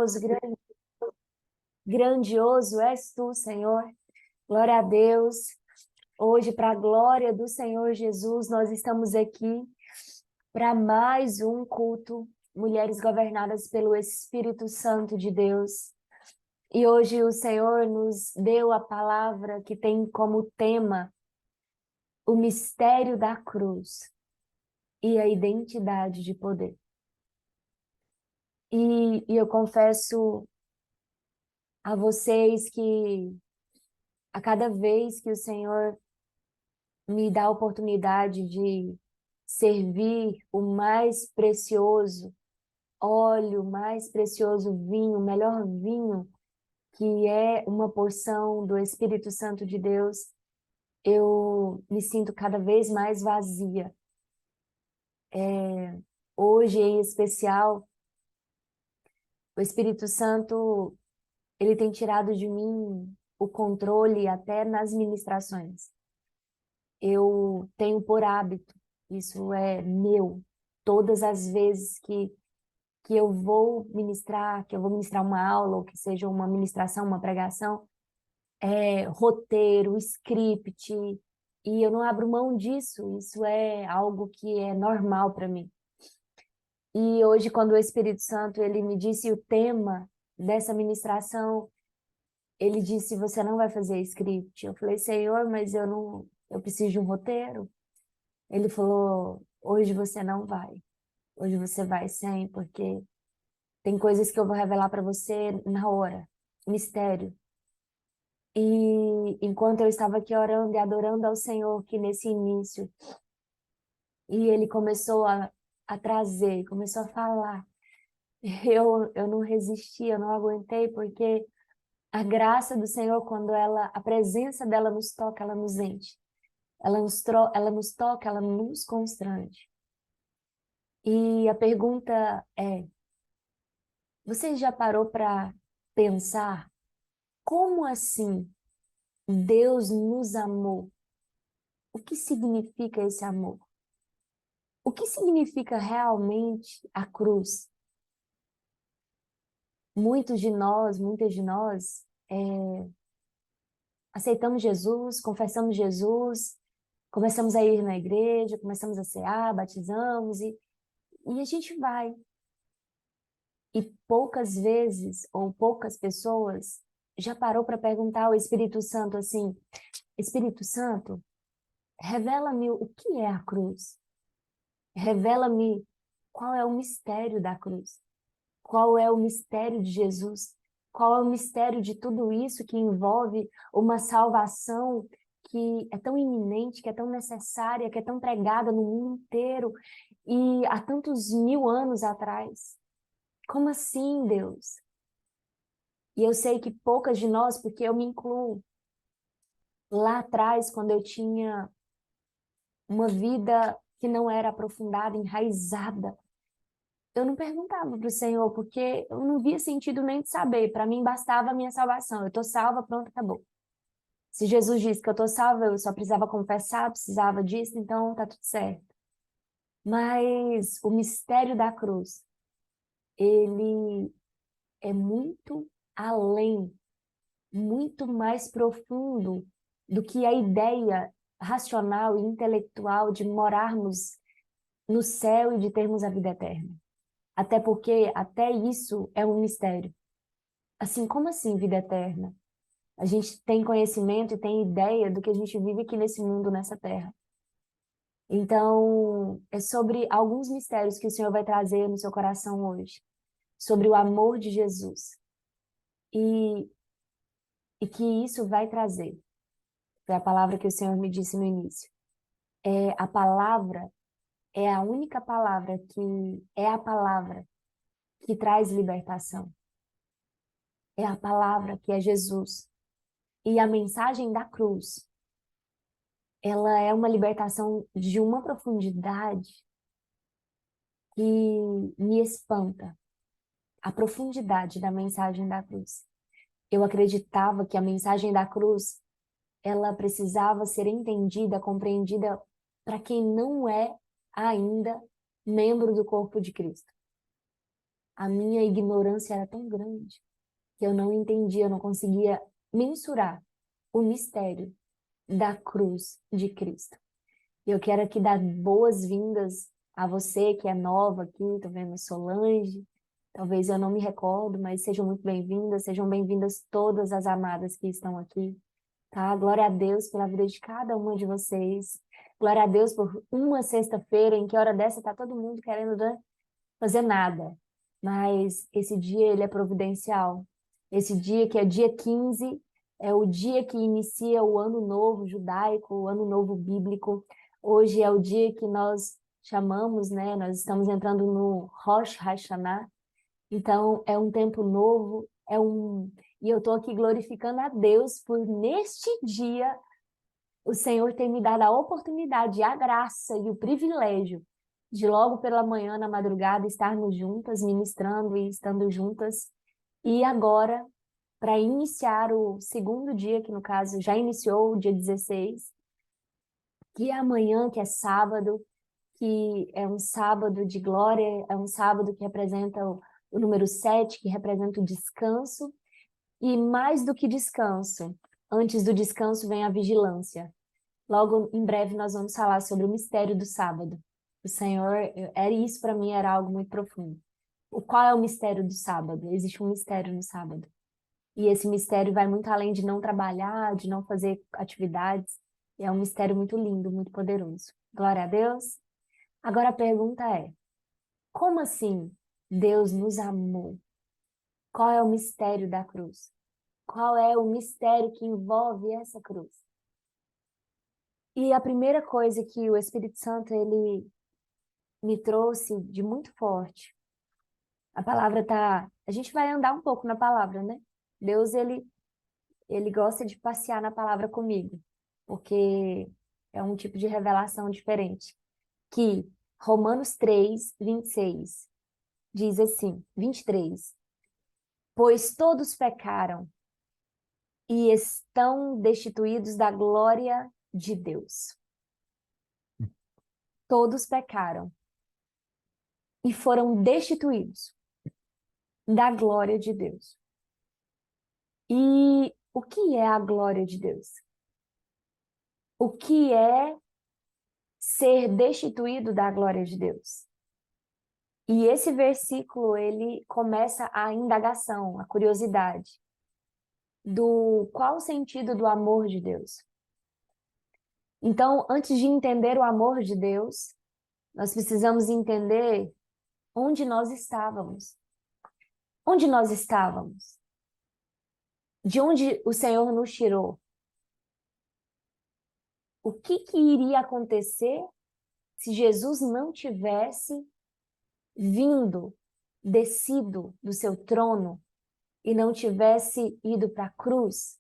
grandioso, grandioso és tu, Senhor. Glória a Deus. Hoje, para a glória do Senhor Jesus, nós estamos aqui para mais um culto, Mulheres Governadas pelo Espírito Santo de Deus. E hoje o Senhor nos deu a palavra que tem como tema o mistério da cruz e a identidade de poder. E eu confesso a vocês que a cada vez que o Senhor me dá a oportunidade de servir o mais precioso óleo, o mais precioso vinho, o melhor vinho, que é uma porção do Espírito Santo de Deus, eu me sinto cada vez mais vazia. Hoje, em especial, o Espírito Santo, ele tem tirado de mim o controle até nas ministrações. Eu tenho por hábito, isso é meu, todas as vezes que eu vou ministrar, uma aula, ou que seja uma ministração, uma pregação, roteiro, script, e eu não abro mão disso, isso é algo que é normal para mim. E hoje, quando o Espírito Santo ele me disse o tema dessa ministração, ele disse, você não vai fazer script. Eu falei, Senhor, mas eu preciso de um roteiro. Ele falou, hoje você não vai. Hoje você vai sem, porque tem coisas que eu vou revelar para você na hora. Mistério. E enquanto eu estava aqui orando e adorando ao Senhor, que nesse início, e ele começou a trazer, começou a falar, eu não resisti, eu não aguentei, porque a graça do Senhor, a presença dela nos toca, ela nos enche. Ela nos toca, ela nos constrange. E a pergunta é, você já parou para pensar como assim Deus nos amou? O que significa esse amor? O que significa realmente a cruz? Muitas de nós aceitamos Jesus, confessamos Jesus, começamos a ir na igreja, começamos a cear, batizamos e a gente vai. E poucas vezes, ou poucas pessoas, já parou para perguntar ao Espírito Santo assim, Espírito Santo, revela-me o que é a cruz. Revela-me qual é o mistério da cruz. Qual é o mistério de Jesus? Qual é o mistério de tudo isso que envolve uma salvação que é tão iminente, que é tão necessária, que é tão pregada no mundo inteiro e há tantos 1000 anos atrás? Como assim, Deus? E eu sei que poucas de nós, porque eu me incluo, lá atrás, quando eu tinha uma vida que não era aprofundada, enraizada, eu não perguntava para o Senhor, porque eu não via sentido nem de saber. Para mim, bastava a minha salvação. Eu estou salva, pronto, acabou. Se Jesus disse que eu estou salva, eu só precisava confessar, precisava disso, então tá tudo certo. Mas o mistério da cruz, ele é muito além, muito mais profundo do que a ideia racional e intelectual de morarmos no céu e de termos a vida eterna. Até porque até isso é um mistério. Assim, como assim vida eterna? A gente tem conhecimento e tem ideia do que a gente vive aqui nesse mundo, nessa terra. Então, é sobre alguns mistérios que o Senhor vai trazer no seu coração hoje. Sobre o amor de Jesus. E que isso vai trazer. Foi a palavra que o Senhor me disse no início. A palavra é a única palavra que é a palavra que traz libertação. É a palavra que é Jesus. E a mensagem da cruz, ela é uma libertação de uma profundidade que me espanta. A profundidade da mensagem da cruz. Eu acreditava que a mensagem da cruz, ela precisava ser entendida, compreendida para quem não é ainda membro do corpo de Cristo. A minha ignorância era tão grande que eu não entendia, eu não conseguia mensurar o mistério da cruz de Cristo. Eu quero aqui dar boas-vindas a você que é nova aqui, tô vendo Solange, talvez eu não me recordo, mas sejam bem-vindas todas as amadas que estão aqui, tá? Glória a Deus pela vida de cada uma de vocês. Glória a Deus por uma sexta-feira em que hora dessa tá todo mundo querendo, né, fazer nada. Mas esse dia ele é providencial. Esse dia que é dia 15 é o dia que inicia o ano novo judaico, o ano novo bíblico. Hoje é o dia que nós chamamos, né? Nós estamos entrando no Rosh Hashanah. Então é um tempo novo, e eu estou aqui glorificando a Deus por neste dia o Senhor ter me dado a oportunidade, a graça e o privilégio de logo pela manhã, na madrugada, estarmos juntas, ministrando e estando juntas. E agora, para iniciar o segundo dia, que no caso já iniciou o dia 16, que é amanhã, que é sábado, que é um sábado de glória, é um sábado que representa o número 7, que representa o descanso. E mais do que descanso, antes do descanso vem a vigilância. Logo, em breve, nós vamos falar sobre o mistério do sábado. O Senhor, isso para mim era algo muito profundo. Qual é o mistério do sábado? Existe um mistério no sábado. E esse mistério vai muito além de não trabalhar, de não fazer atividades. É um mistério muito lindo, muito poderoso. Glória a Deus. Agora a pergunta é: como assim Deus nos amou? Qual é o mistério da cruz? Qual é o mistério que envolve essa cruz? E a primeira coisa que o Espírito Santo ele me trouxe de muito forte. A palavra tá, a gente vai andar um pouco na palavra, né? Deus ele gosta de passear na palavra comigo, porque é um tipo de revelação diferente. Que Romanos 3:26 diz assim, 23: pois todos pecaram e estão destituídos da glória de Deus. Todos pecaram e foram destituídos da glória de Deus. E o que é a glória de Deus? O que é ser destituído da glória de Deus? E esse versículo, ele começa a indagação, a curiosidade do qual o sentido do amor de Deus. Então, antes de entender o amor de Deus, nós precisamos entender onde nós estávamos. Onde nós estávamos? De onde o Senhor nos tirou? O que iria acontecer se Jesus não tivesse vindo, descido do seu trono e não tivesse ido para a cruz?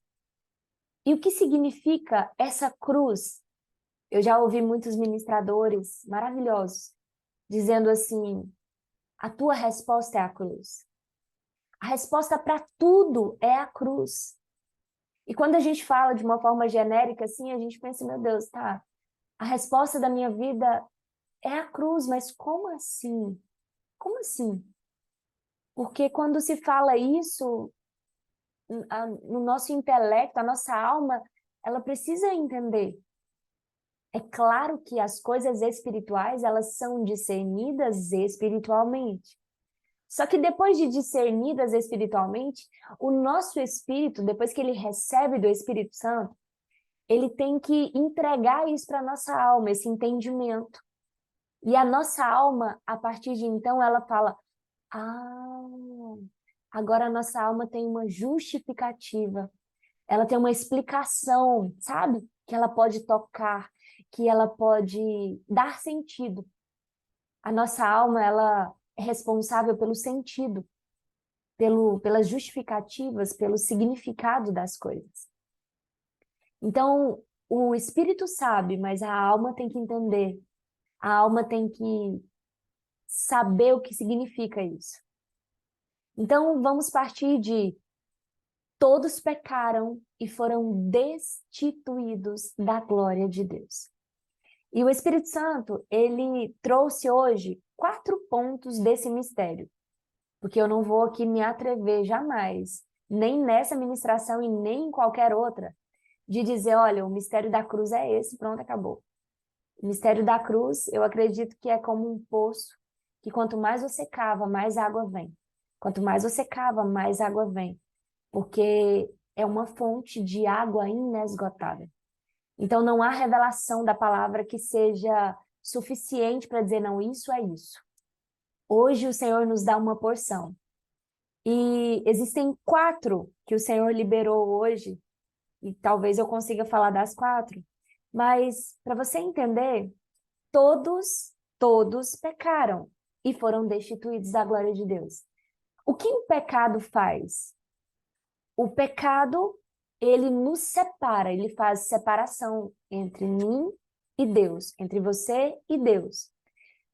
E o que significa essa cruz? Eu já ouvi muitos ministradores maravilhosos dizendo assim: a tua resposta é a cruz. A resposta para tudo é a cruz. E quando a gente fala de uma forma genérica assim, a gente pensa, meu Deus, tá, a resposta da minha vida é a cruz, mas como assim? Como assim? Porque quando se fala isso, no nosso intelecto, a nossa alma, ela precisa entender. É claro que as coisas espirituais, elas são discernidas espiritualmente. Só que depois de discernidas espiritualmente, o nosso espírito, depois que ele recebe do Espírito Santo, ele tem que entregar isso para a nossa alma, esse entendimento. E a nossa alma, a partir de então, ela fala: ah, agora a nossa alma tem uma justificativa. Ela tem uma explicação, sabe? Que ela pode tocar, que ela pode dar sentido. A nossa alma, ela é responsável pelo sentido, pelas justificativas, pelo significado das coisas. Então, o espírito sabe, mas a alma tem que entender. A alma tem que saber o que significa isso. Então, vamos partir de todos pecaram e foram destituídos da glória de Deus. E o Espírito Santo, ele trouxe hoje 4 pontos desse mistério. porque eu não vou aqui me atrever jamais, nem nessa ministração e nem em qualquer outra, de dizer, olha, o mistério da cruz é esse, pronto, acabou. O mistério da cruz, eu acredito que é como um poço, que quanto mais você cava, mais água vem. Quanto mais você cava, mais água vem, porque é uma fonte de água inesgotável. Então não há revelação da palavra que seja suficiente para dizer, não, isso é isso. Hoje o Senhor nos dá uma porção. E existem 4 que o Senhor liberou hoje, e talvez eu consiga falar das 4, mas para você entender, todos pecaram e foram destituídos da glória de Deus. O que o pecado faz? O pecado, ele nos separa, ele faz separação entre mim e Deus, entre você e Deus.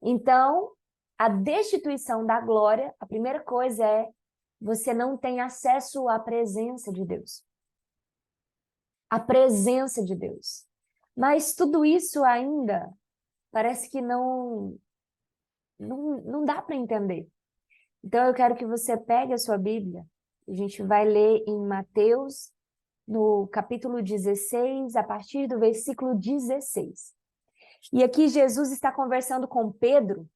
Então, a destituição da glória, a primeira coisa é você não tem acesso à presença de Deus. A presença de Deus. Mas tudo isso ainda parece que não dá para entender. Então eu quero que você pegue a sua Bíblia, a gente vai ler em Mateus, no capítulo 16, a partir do versículo 16. E aqui Jesus está conversando com Pedro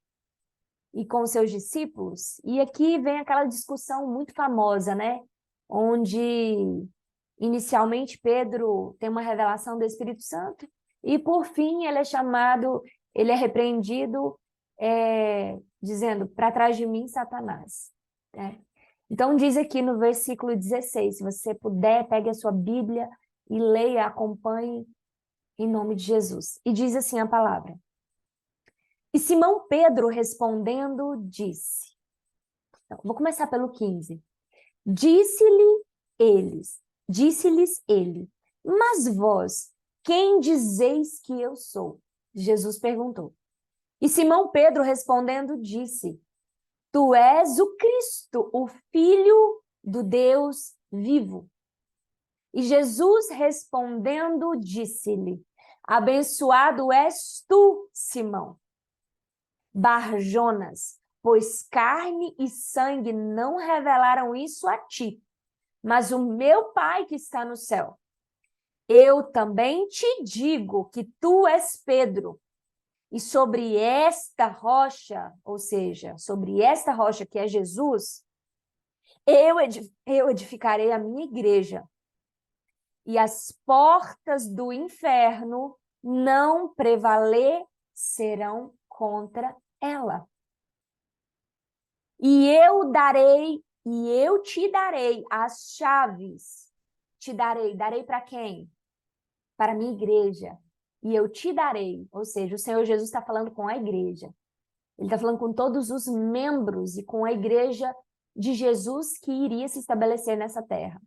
e com seus discípulos, e aqui vem aquela discussão muito famosa, né? Onde inicialmente Pedro tem uma revelação do Espírito Santo, e por fim ele é repreendido, dizendo, para trás de mim, Satanás. Né? Então diz aqui no versículo 16, se você puder, pegue a sua Bíblia e leia, acompanhe em nome de Jesus. E diz assim a palavra. E Simão Pedro respondendo disse, então, vou começar pelo 15. Disse-lhes ele, mas vós, quem dizeis que eu sou? Jesus perguntou. E Simão Pedro respondendo disse, tu és o Cristo, o Filho do Deus vivo. E Jesus respondendo disse-lhe, abençoado és tu, Simão, Bar-Jonas, pois carne e sangue não revelaram isso a ti, mas o meu Pai que está no céu. Eu também te digo que tu és Pedro, e sobre esta rocha, ou seja, sobre esta rocha que é Jesus, eu edificarei a minha igreja, e as portas do inferno não prevalecerão contra ela. E eu te darei as chaves. Darei para quem? Para a minha igreja. E eu te darei, ou seja, o Senhor Jesus está falando com a igreja. Ele está falando com todos os membros e com a igreja de Jesus que iria se estabelecer nessa terra.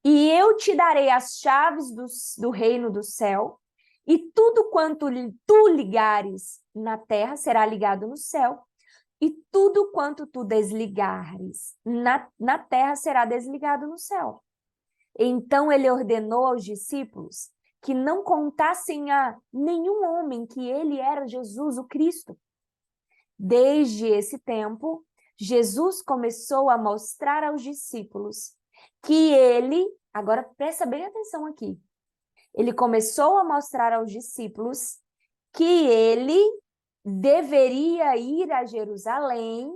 E eu te darei as chaves do reino do céu, e tudo quanto tu ligares na terra será ligado no céu, e tudo quanto tu desligares na terra será desligado no céu. Então ele ordenou aos discípulos que não contassem a nenhum homem que ele era Jesus, o Cristo. Desde esse tempo, Jesus começou a mostrar aos discípulos que ele, agora presta bem atenção aqui, ele começou a mostrar aos discípulos que ele deveria ir a Jerusalém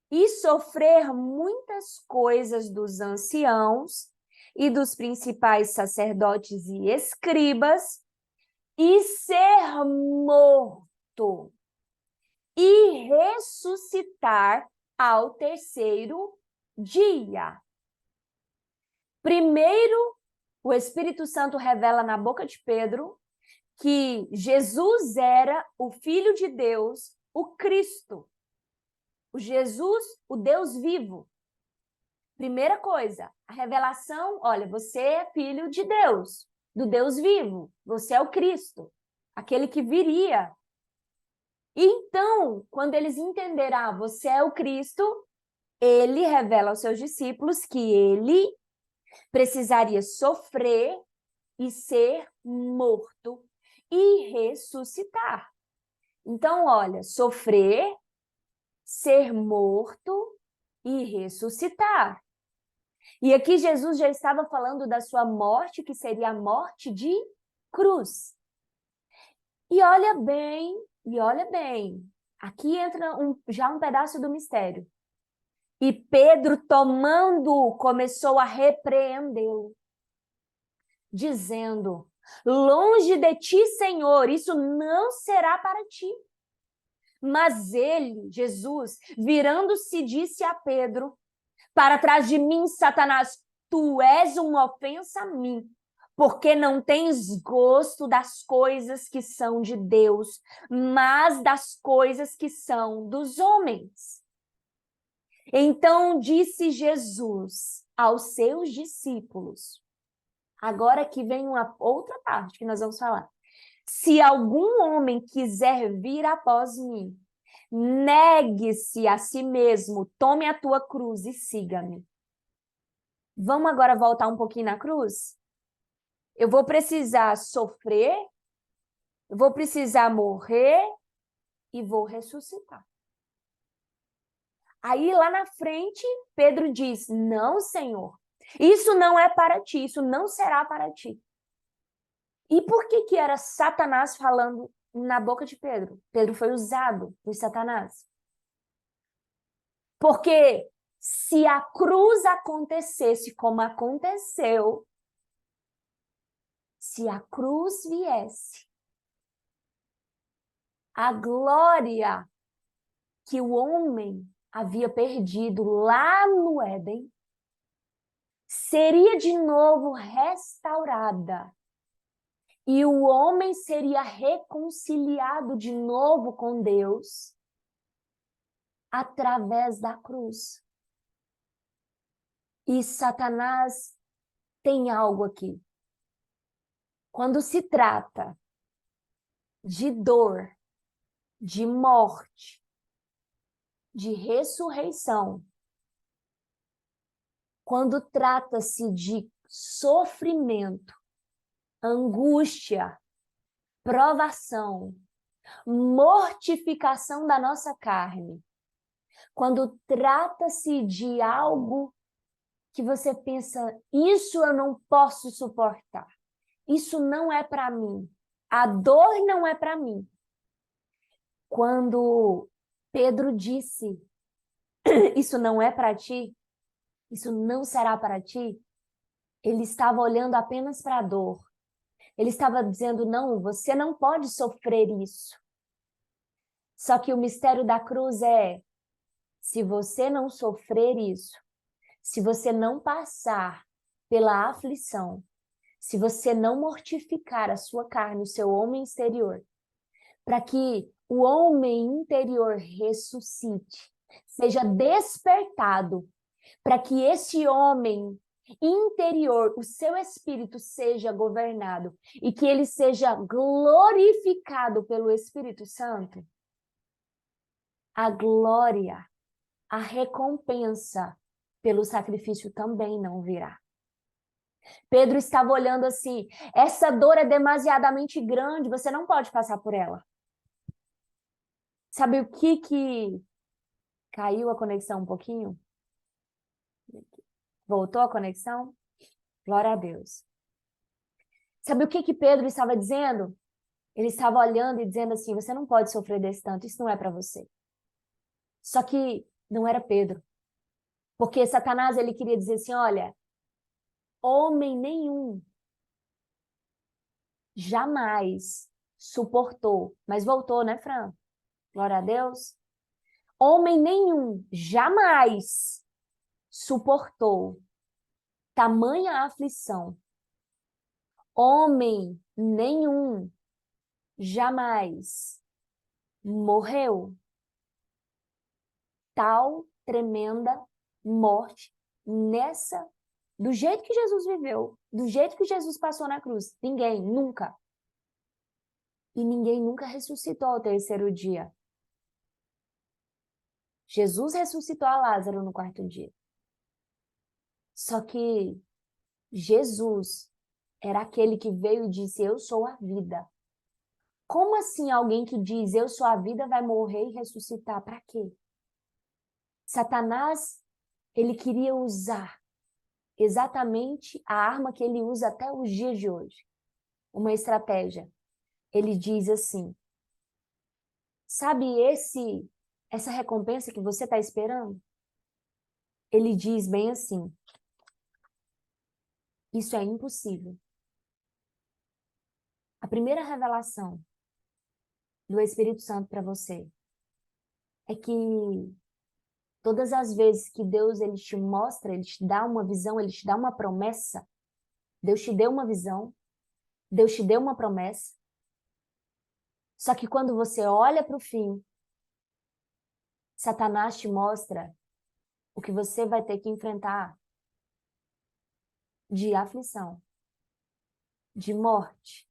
e sofrer muitas coisas dos anciãos e dos principais sacerdotes e escribas e ser morto e ressuscitar ao terceiro dia. Primeiro, o Espírito Santo revela na boca de Pedro que Jesus era o Filho de Deus, o Cristo. O Jesus, o Deus vivo. Primeira coisa, a revelação, olha, você é filho de Deus, do Deus vivo. Você é o Cristo, aquele que viria. Então, quando eles entenderem, você é o Cristo, ele revela aos seus discípulos que ele precisaria sofrer e ser morto e ressuscitar. Então, olha, sofrer, ser morto e ressuscitar. E aqui Jesus já estava falando da sua morte, que seria a morte de cruz. E olha bem, aqui entra já um pedaço do mistério. E Pedro, tomando-o, começou a repreendê-lo, dizendo: longe de ti, Senhor, isso não será para ti. Mas ele, Jesus, virando-se, disse a Pedro: para trás de mim, Satanás, tu és uma ofensa a mim, porque não tens gosto das coisas que são de Deus, mas das coisas que são dos homens. Então disse Jesus aos seus discípulos, agora que vem uma outra parte que nós vamos falar. Se algum homem quiser vir após mim, negue-se a si mesmo, tome a tua cruz e siga-me. Vamos agora voltar um pouquinho na cruz? Eu vou precisar sofrer, eu vou precisar morrer e vou ressuscitar. Aí lá na frente, Pedro diz: não, Senhor, isso não é para ti, isso não será para ti. E por que era Satanás falando na boca de Pedro? Pedro foi usado por Satanás. Porque se a cruz acontecesse como aconteceu, se a cruz viesse, a glória que o homem havia perdido lá no Éden seria de novo restaurada. E o homem seria reconciliado de novo com Deus através da cruz. E Satanás tem algo aqui. Quando se trata de dor, de morte, de ressurreição, quando trata-se de sofrimento, angústia, provação, mortificação da nossa carne, quando trata-se de algo que você pensa, isso eu não posso suportar, isso não é para mim, a dor não é para mim. Quando Pedro disse, isso não é para ti, isso não será para ti, ele estava olhando apenas para a dor. Ele estava dizendo, não, você não pode sofrer isso. Só que o mistério da cruz é, se você não sofrer isso, se você não passar pela aflição, se você não mortificar a sua carne, o seu homem exterior, para que o homem interior ressuscite, seja despertado, para que esse homem interior, o seu espírito seja governado e que ele seja glorificado pelo Espírito Santo, a glória, a recompensa pelo sacrifício também não virá. Pedro estava olhando assim, essa dor é demasiadamente grande, você não pode passar por ela. Sabe o que caiu a conexão um pouquinho? Voltou a conexão? Glória a Deus. Sabe o que Pedro estava dizendo? Ele estava olhando e dizendo assim, você não pode sofrer desse tanto, isso não é para você. Só que não era Pedro. Porque Satanás, ele queria dizer assim, olha, homem nenhum jamais suportou. Mas voltou, né, Fran? Glória a Deus. Homem nenhum jamais suportou tamanha aflição. Homem nenhum jamais morreu tal tremenda morte do jeito que Jesus viveu, do jeito que Jesus passou na cruz. Ninguém, nunca. E ninguém nunca ressuscitou ao terceiro dia. Jesus ressuscitou a Lázaro no quarto dia. Só que Jesus era aquele que veio e disse, eu sou a vida. Como assim alguém que diz, eu sou a vida, vai morrer e ressuscitar? Para quê? Satanás Ele queria usar exatamente a arma que ele usa até os dias de hoje. Uma estratégia. Ele diz assim: sabe essa recompensa que você está esperando? Ele diz bem assim: isso é impossível. A primeira revelação do Espírito Santo para você é que todas as vezes que Deus ele te mostra, ele te dá uma visão, ele te dá uma promessa, Deus te deu uma visão, Deus te deu uma promessa. Só que quando você olha para o fim, Satanás te mostra o que você vai ter que enfrentar de aflição, de morte,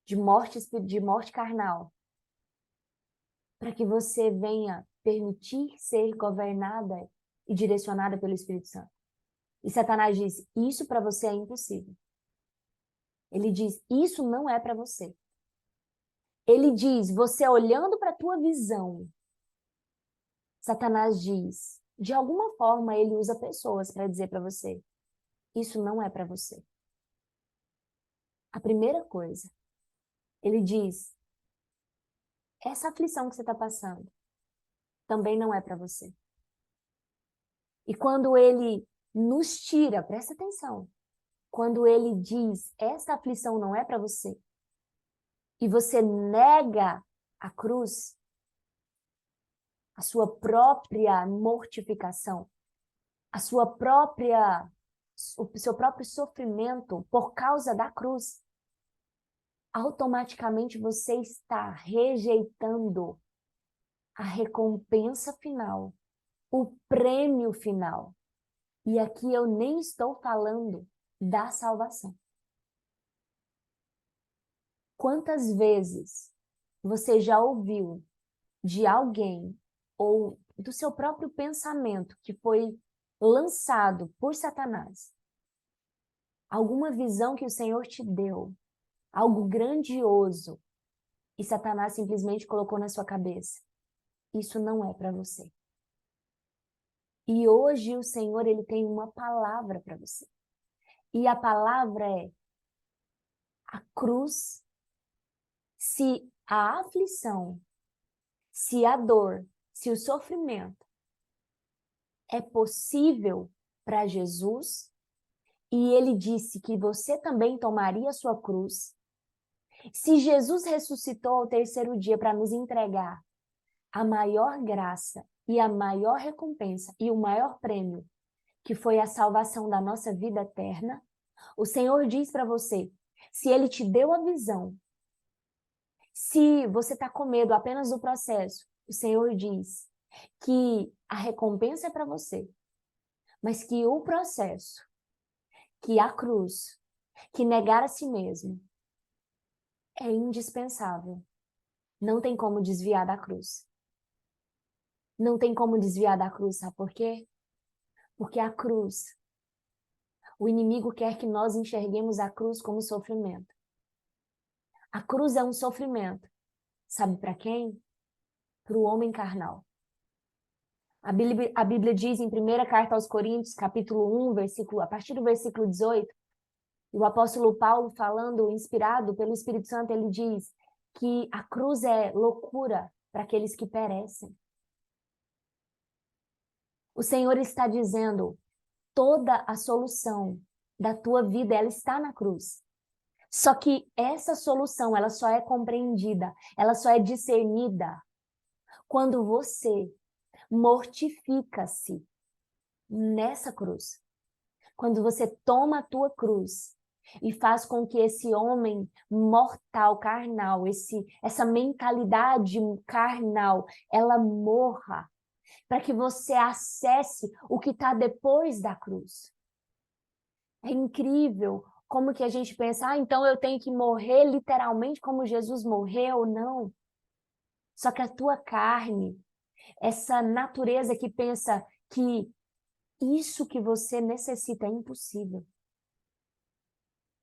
de morte carnal, para que você venha permitir ser governada e direcionada pelo Espírito Santo. E Satanás diz: isso para você é impossível. Ele diz: isso não é para você. Ele diz: você olhando para a tua visão, Satanás diz, de alguma forma ele usa pessoas para dizer para você: isso não é para você. A primeira coisa, ele diz: essa aflição que você está passando também não é para você. E quando ele nos tira, presta atenção, quando ele diz: essa aflição não é para você, e você nega a cruz, a sua própria mortificação, o seu próprio sofrimento por causa da cruz, automaticamente você está rejeitando a recompensa final, o prêmio final. E aqui eu nem estou falando da salvação. Quantas vezes você já ouviu de alguém ou do seu próprio pensamento que foi lançado por Satanás, alguma visão que o Senhor te deu, algo grandioso, e Satanás simplesmente colocou na sua cabeça: isso não é para você. E hoje o Senhor ele tem uma palavra para você. E a palavra é: a cruz, se a aflição, se a dor, se o sofrimento é possível para Jesus, e ele disse que você também tomaria a sua cruz, se Jesus ressuscitou ao terceiro dia para nos entregar a maior graça e a maior recompensa e o maior prêmio, que foi a salvação da nossa vida eterna, o Senhor diz para você: se ele te deu a visão, se você está com medo apenas do processo, o Senhor diz que a recompensa é para você, mas que o processo, que a cruz, que negar a si mesmo, é indispensável. Não tem como desviar da cruz. Não tem como desviar da cruz, sabe por quê? Porque a cruz, o inimigo quer que nós enxerguemos a cruz como sofrimento. A cruz é um sofrimento. Sabe para quem? Para o homem carnal. A Bíblia diz em 1ª carta aos Coríntios, capítulo 1, a partir do versículo 18, e o apóstolo Paulo, falando, inspirado pelo Espírito Santo, ele diz que a cruz é loucura para aqueles que perecem. O Senhor está dizendo: toda a solução da tua vida, ela está na cruz. Só que essa solução, ela só é compreendida, ela só é discernida quando você mortifica-se nessa cruz. Quando você toma a tua cruz e faz com que esse homem mortal, carnal, essa mentalidade carnal, ela morra, para que você acesse o que está depois da cruz. É incrível como que a gente pensa: então eu tenho que morrer literalmente como Jesus morreu. Não. Só que a tua carne, essa natureza que pensa que isso que você necessita é impossível.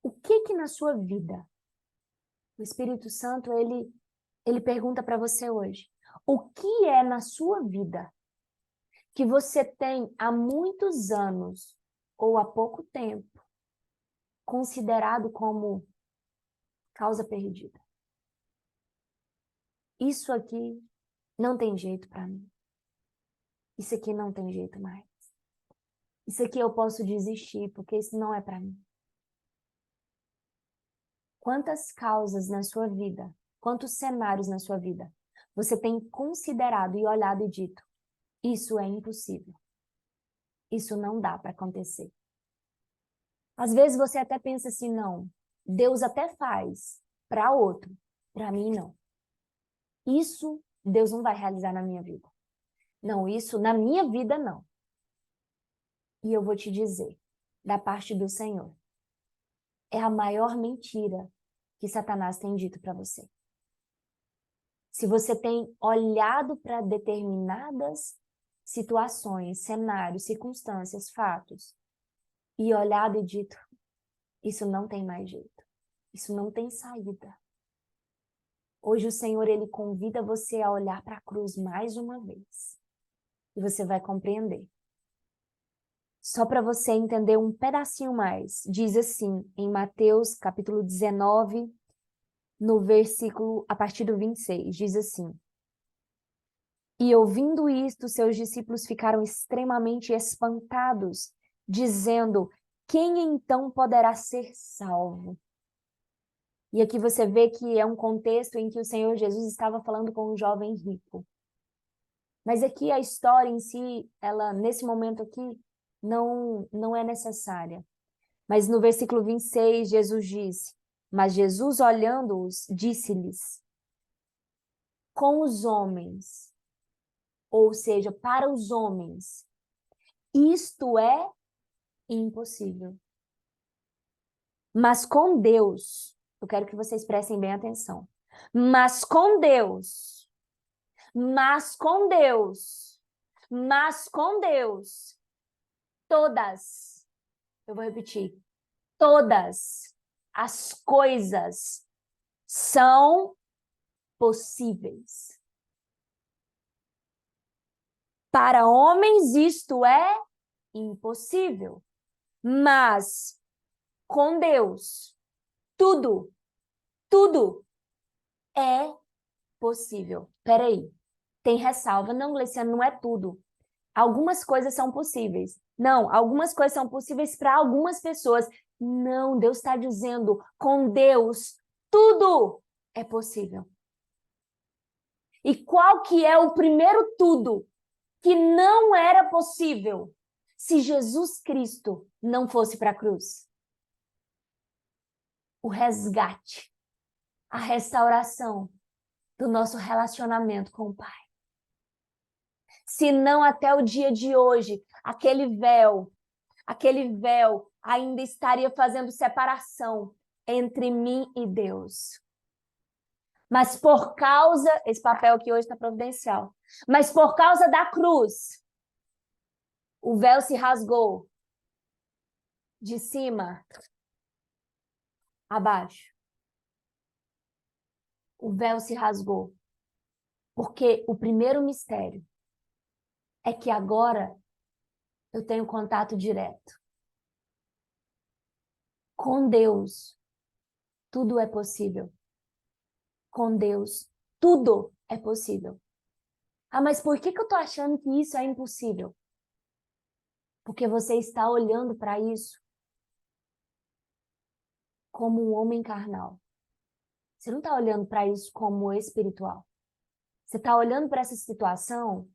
O que na sua vida o Espírito Santo ele pergunta para você hoje? O que é na sua vida que você tem há muitos anos ou há pouco tempo considerado como causa perdida. Isso aqui não tem jeito para mim. Isso aqui não tem jeito mais. Isso aqui eu posso desistir, porque isso não é para mim. Quantas causas na sua vida, quantos cenários na sua vida você tem considerado e olhado e dito, isso é impossível. Isso não dá para acontecer. Às vezes você até pensa assim, não, Deus até faz para outro, para mim não. Isso Deus não vai realizar na minha vida. Não, isso na minha vida não. E eu vou te dizer, da parte do Senhor, é a maior mentira que Satanás tem dito para você. Se você tem olhado para determinadas situações, cenários, circunstâncias, fatos, e olhado e dito, isso não tem mais jeito, isso não tem saída. Hoje o Senhor, Ele convida você a olhar para a cruz mais uma vez. E você vai compreender. Só para você entender um pedacinho mais, diz assim, em Mateus capítulo 19, no versículo, a partir do 26, diz assim: E ouvindo isto, seus discípulos ficaram extremamente espantados, dizendo, quem então poderá ser salvo? E aqui você vê que é um contexto em que o Senhor Jesus estava falando com um jovem rico. Mas aqui a história em si, ela, nesse momento aqui, não é necessária. Mas no versículo 26, Jesus disse, mas Jesus olhando-os, disse-lhes, com os homens, ou seja, para os homens, isto é impossível. Mas com Deus, eu quero que vocês prestem bem atenção. Mas com Deus, mas com Deus, mas com Deus, todas, eu vou repetir, todas as coisas são possíveis. Para homens isto é impossível, mas com Deus tudo é possível. Peraí, tem ressalva. Não, Gleciano, não é tudo. Algumas coisas são possíveis. Não, algumas coisas são possíveis para algumas pessoas. Não, Deus está dizendo, com Deus, tudo é possível. E qual que é o primeiro tudo que não era possível se Jesus Cristo não fosse para a cruz? O resgate, a restauração do nosso relacionamento com o Pai. Se não até o dia de hoje, aquele véu ainda estaria fazendo separação entre mim e Deus. Mas por causa, esse papel aqui hoje está providencial, mas por causa da cruz, o véu se rasgou de cima a baixo. O véu se rasgou. Porque o primeiro mistério é que agora eu tenho contato direto com Deus. Tudo é possível. Com Deus, tudo é possível. Ah, mas por que eu tô achando que isso é impossível? Porque você está olhando para isso como um homem carnal. Você não está olhando para isso como espiritual. Você está olhando para essa situação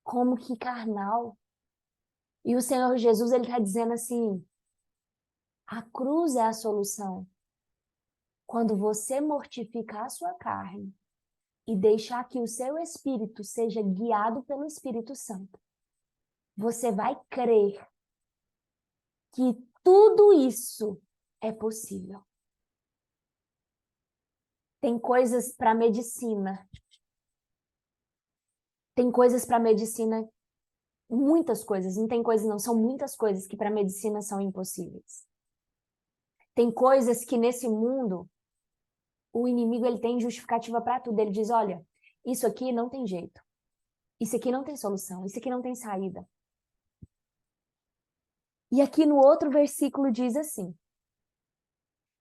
como que carnal. E o Senhor Jesus, ele está dizendo assim, a cruz é a solução. Quando você mortificar a sua carne e deixar que o seu espírito seja guiado pelo Espírito Santo, você vai crer que tudo isso é possível. Tem coisas para medicina. Tem coisas para medicina, muitas coisas, não tem coisas não, são muitas coisas que para medicina são impossíveis. Tem coisas que nesse mundo o inimigo ele tem justificativa para tudo. Ele diz, olha, isso aqui não tem jeito. Isso aqui não tem solução, isso aqui não tem saída. E aqui no outro versículo diz assim,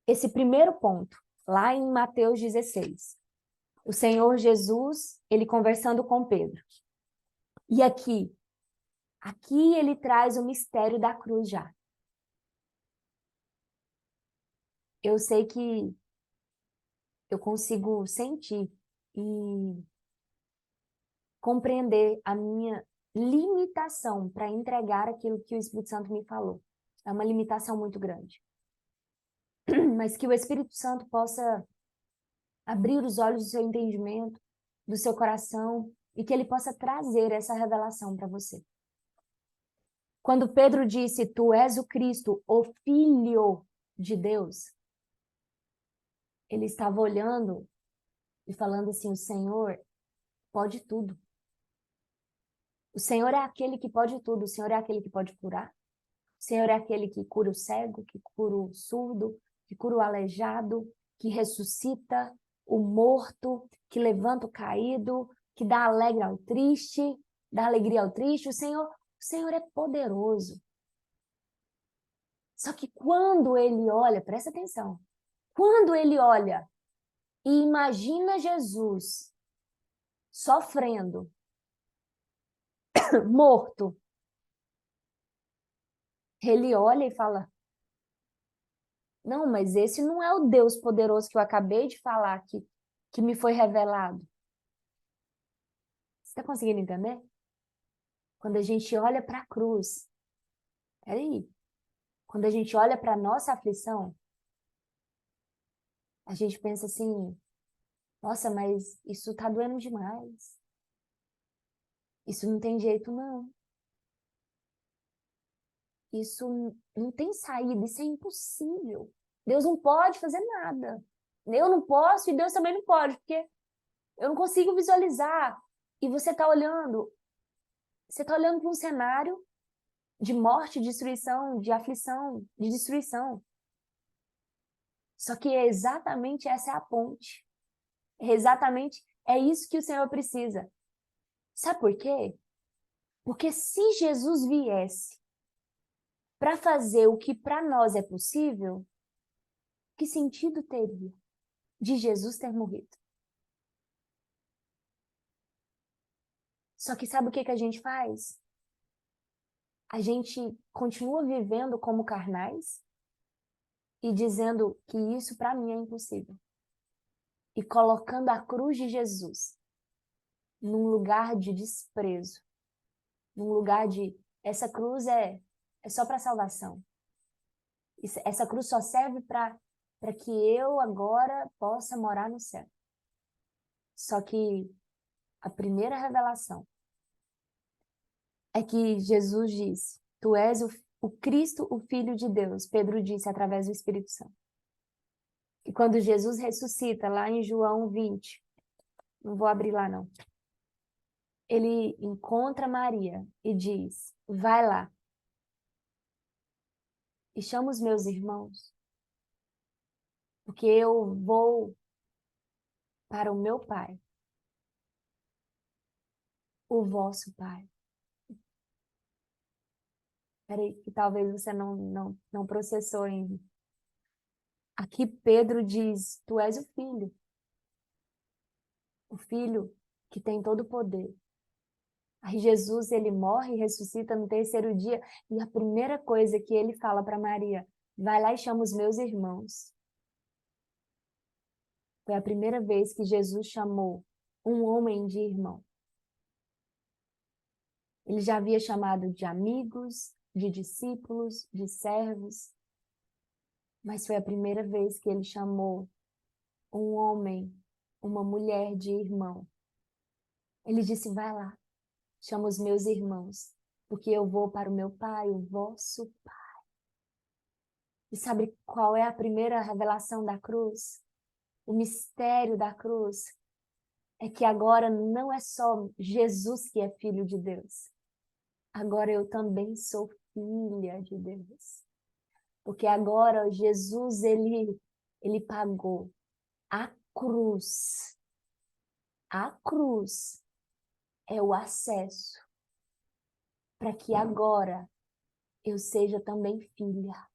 esse primeiro ponto, lá em Mateus 16, o Senhor Jesus, ele conversando com Pedro. E aqui ele traz o mistério da cruz já. Eu sei que eu consigo sentir e compreender a minha limitação para entregar aquilo que o Espírito Santo me falou. É uma limitação muito grande. Mas que o Espírito Santo possa abrir os olhos do seu entendimento, do seu coração, e que ele possa trazer essa revelação para você. Quando Pedro disse, tu és o Cristo, o Filho de Deus, ele estava olhando e falando assim, o Senhor pode tudo. O Senhor é aquele que pode tudo, o Senhor é aquele que pode curar. O Senhor é aquele que cura o cego, que cura o surdo, que cura o aleijado, que ressuscita o morto, que levanta o caído, que dá alegria ao triste, dá alegria ao triste. O Senhor é poderoso. Só que quando ele olha, presta atenção, quando ele olha e imagina Jesus sofrendo, morto, ele olha e fala, não, mas esse não é o Deus poderoso que eu acabei de falar, que me foi revelado. Você está conseguindo entender? Quando a gente olha para a cruz, peraí, quando a gente olha para a nossa aflição, a gente pensa assim, nossa, mas isso tá doendo demais. Isso não tem jeito, não. Isso não tem saída, isso é impossível. Deus não pode fazer nada. Eu não posso e Deus também não pode, porque eu não consigo visualizar. E você está olhando para um cenário de morte, de destruição, de aflição, de destruição. Só que é exatamente essa é a ponte. É isso que o Senhor precisa. Sabe por quê? Porque se Jesus viesse para fazer o que para nós é possível, que sentido teria de Jesus ter morrido? Só que sabe o que a gente faz? A gente continua vivendo como carnais e dizendo que isso para mim é impossível. E colocando a cruz de Jesus num lugar de desprezo, num lugar de essa cruz é só para salvação. Essa cruz só serve para que eu agora possa morar no céu. Só que a primeira revelação é que Jesus disse, tu és o Cristo, o Filho de Deus. Pedro disse através do Espírito Santo. E quando Jesus ressuscita, lá em João 20, não vou abrir lá não, ele encontra Maria e diz, vai lá e chama os meus irmãos, porque eu vou para o meu Pai, o vosso Pai. Peraí, que talvez você não processou ainda. Aqui Pedro diz, tu és o Filho que tem todo o poder. Aí Jesus, ele morre e ressuscita no terceiro dia, e a primeira coisa que ele fala para Maria, vai lá e chama os meus irmãos. Foi a primeira vez que Jesus chamou um homem de irmão. Ele já havia chamado de amigos, de discípulos, de servos, mas foi a primeira vez que ele chamou um homem, uma mulher de irmão. Ele disse, vai lá, chama os meus irmãos, porque eu vou para o meu Pai, o vosso Pai. E sabe qual é a primeira revelação da cruz? O mistério da cruz é que agora não é só Jesus que é filho de Deus. Agora eu também sou filha de Deus. Porque agora Jesus, ele pagou a cruz. A cruz é o acesso para que agora eu seja também filha,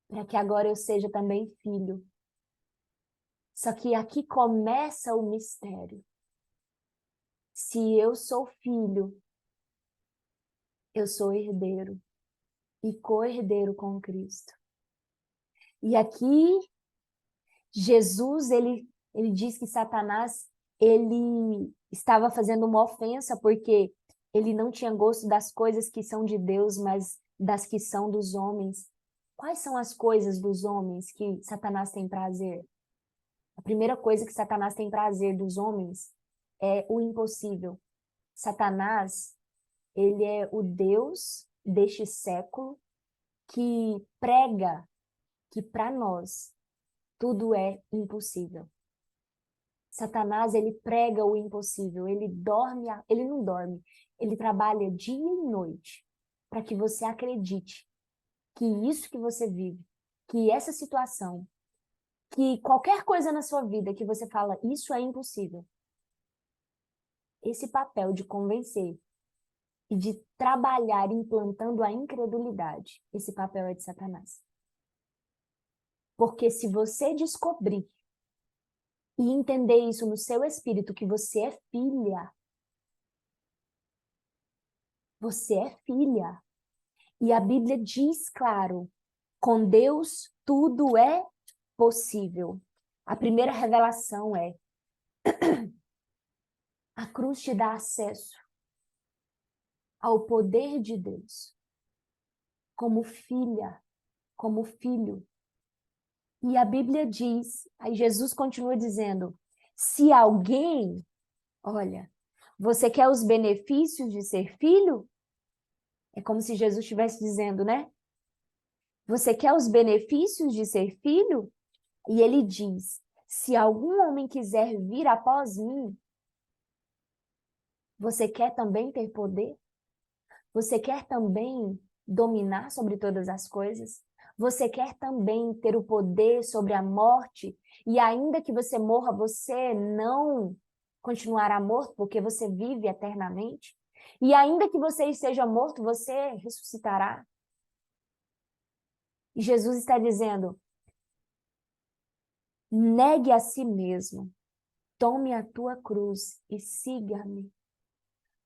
para que agora eu seja também filho. Só que aqui começa o mistério. Se eu sou filho, eu sou herdeiro e co-herdeiro com Cristo. E aqui Jesus, ele diz que Satanás, ele estava fazendo uma ofensa porque ele não tinha gosto das coisas que são de Deus, mas das que são dos homens. Quais são as coisas dos homens que Satanás tem prazer? A primeira coisa que Satanás tem prazer dos homens é o impossível. Satanás, ele é o Deus deste século que prega que para nós tudo é impossível. Satanás, ele prega o impossível, ele não dorme, ele trabalha dia e noite para que você acredite que isso que você vive, que essa situação, que qualquer coisa na sua vida que você fala, isso é impossível. Esse papel de convencer e de trabalhar implantando a incredulidade, esse papel é de Satanás. Porque se você descobrir e entender isso no seu espírito, que você é filha. Você é filha. E a Bíblia diz, claro, com Deus tudo é possível. A primeira revelação é: a cruz te dá acesso ao poder de Deus, como filha, como filho. E a Bíblia diz, aí Jesus continua dizendo: se alguém, olha, você quer os benefícios de ser filho? É como se Jesus estivesse dizendo, né? Você quer os benefícios de ser filho? E ele diz: se algum homem quiser vir após mim, você quer também ter poder? Você quer também dominar sobre todas as coisas? Você quer também ter o poder sobre a morte? E ainda que você morra, você não continuará morto, porque você vive eternamente? E ainda que você esteja morto, você ressuscitará? E Jesus está dizendo: negue a si mesmo, tome a tua cruz e siga-me.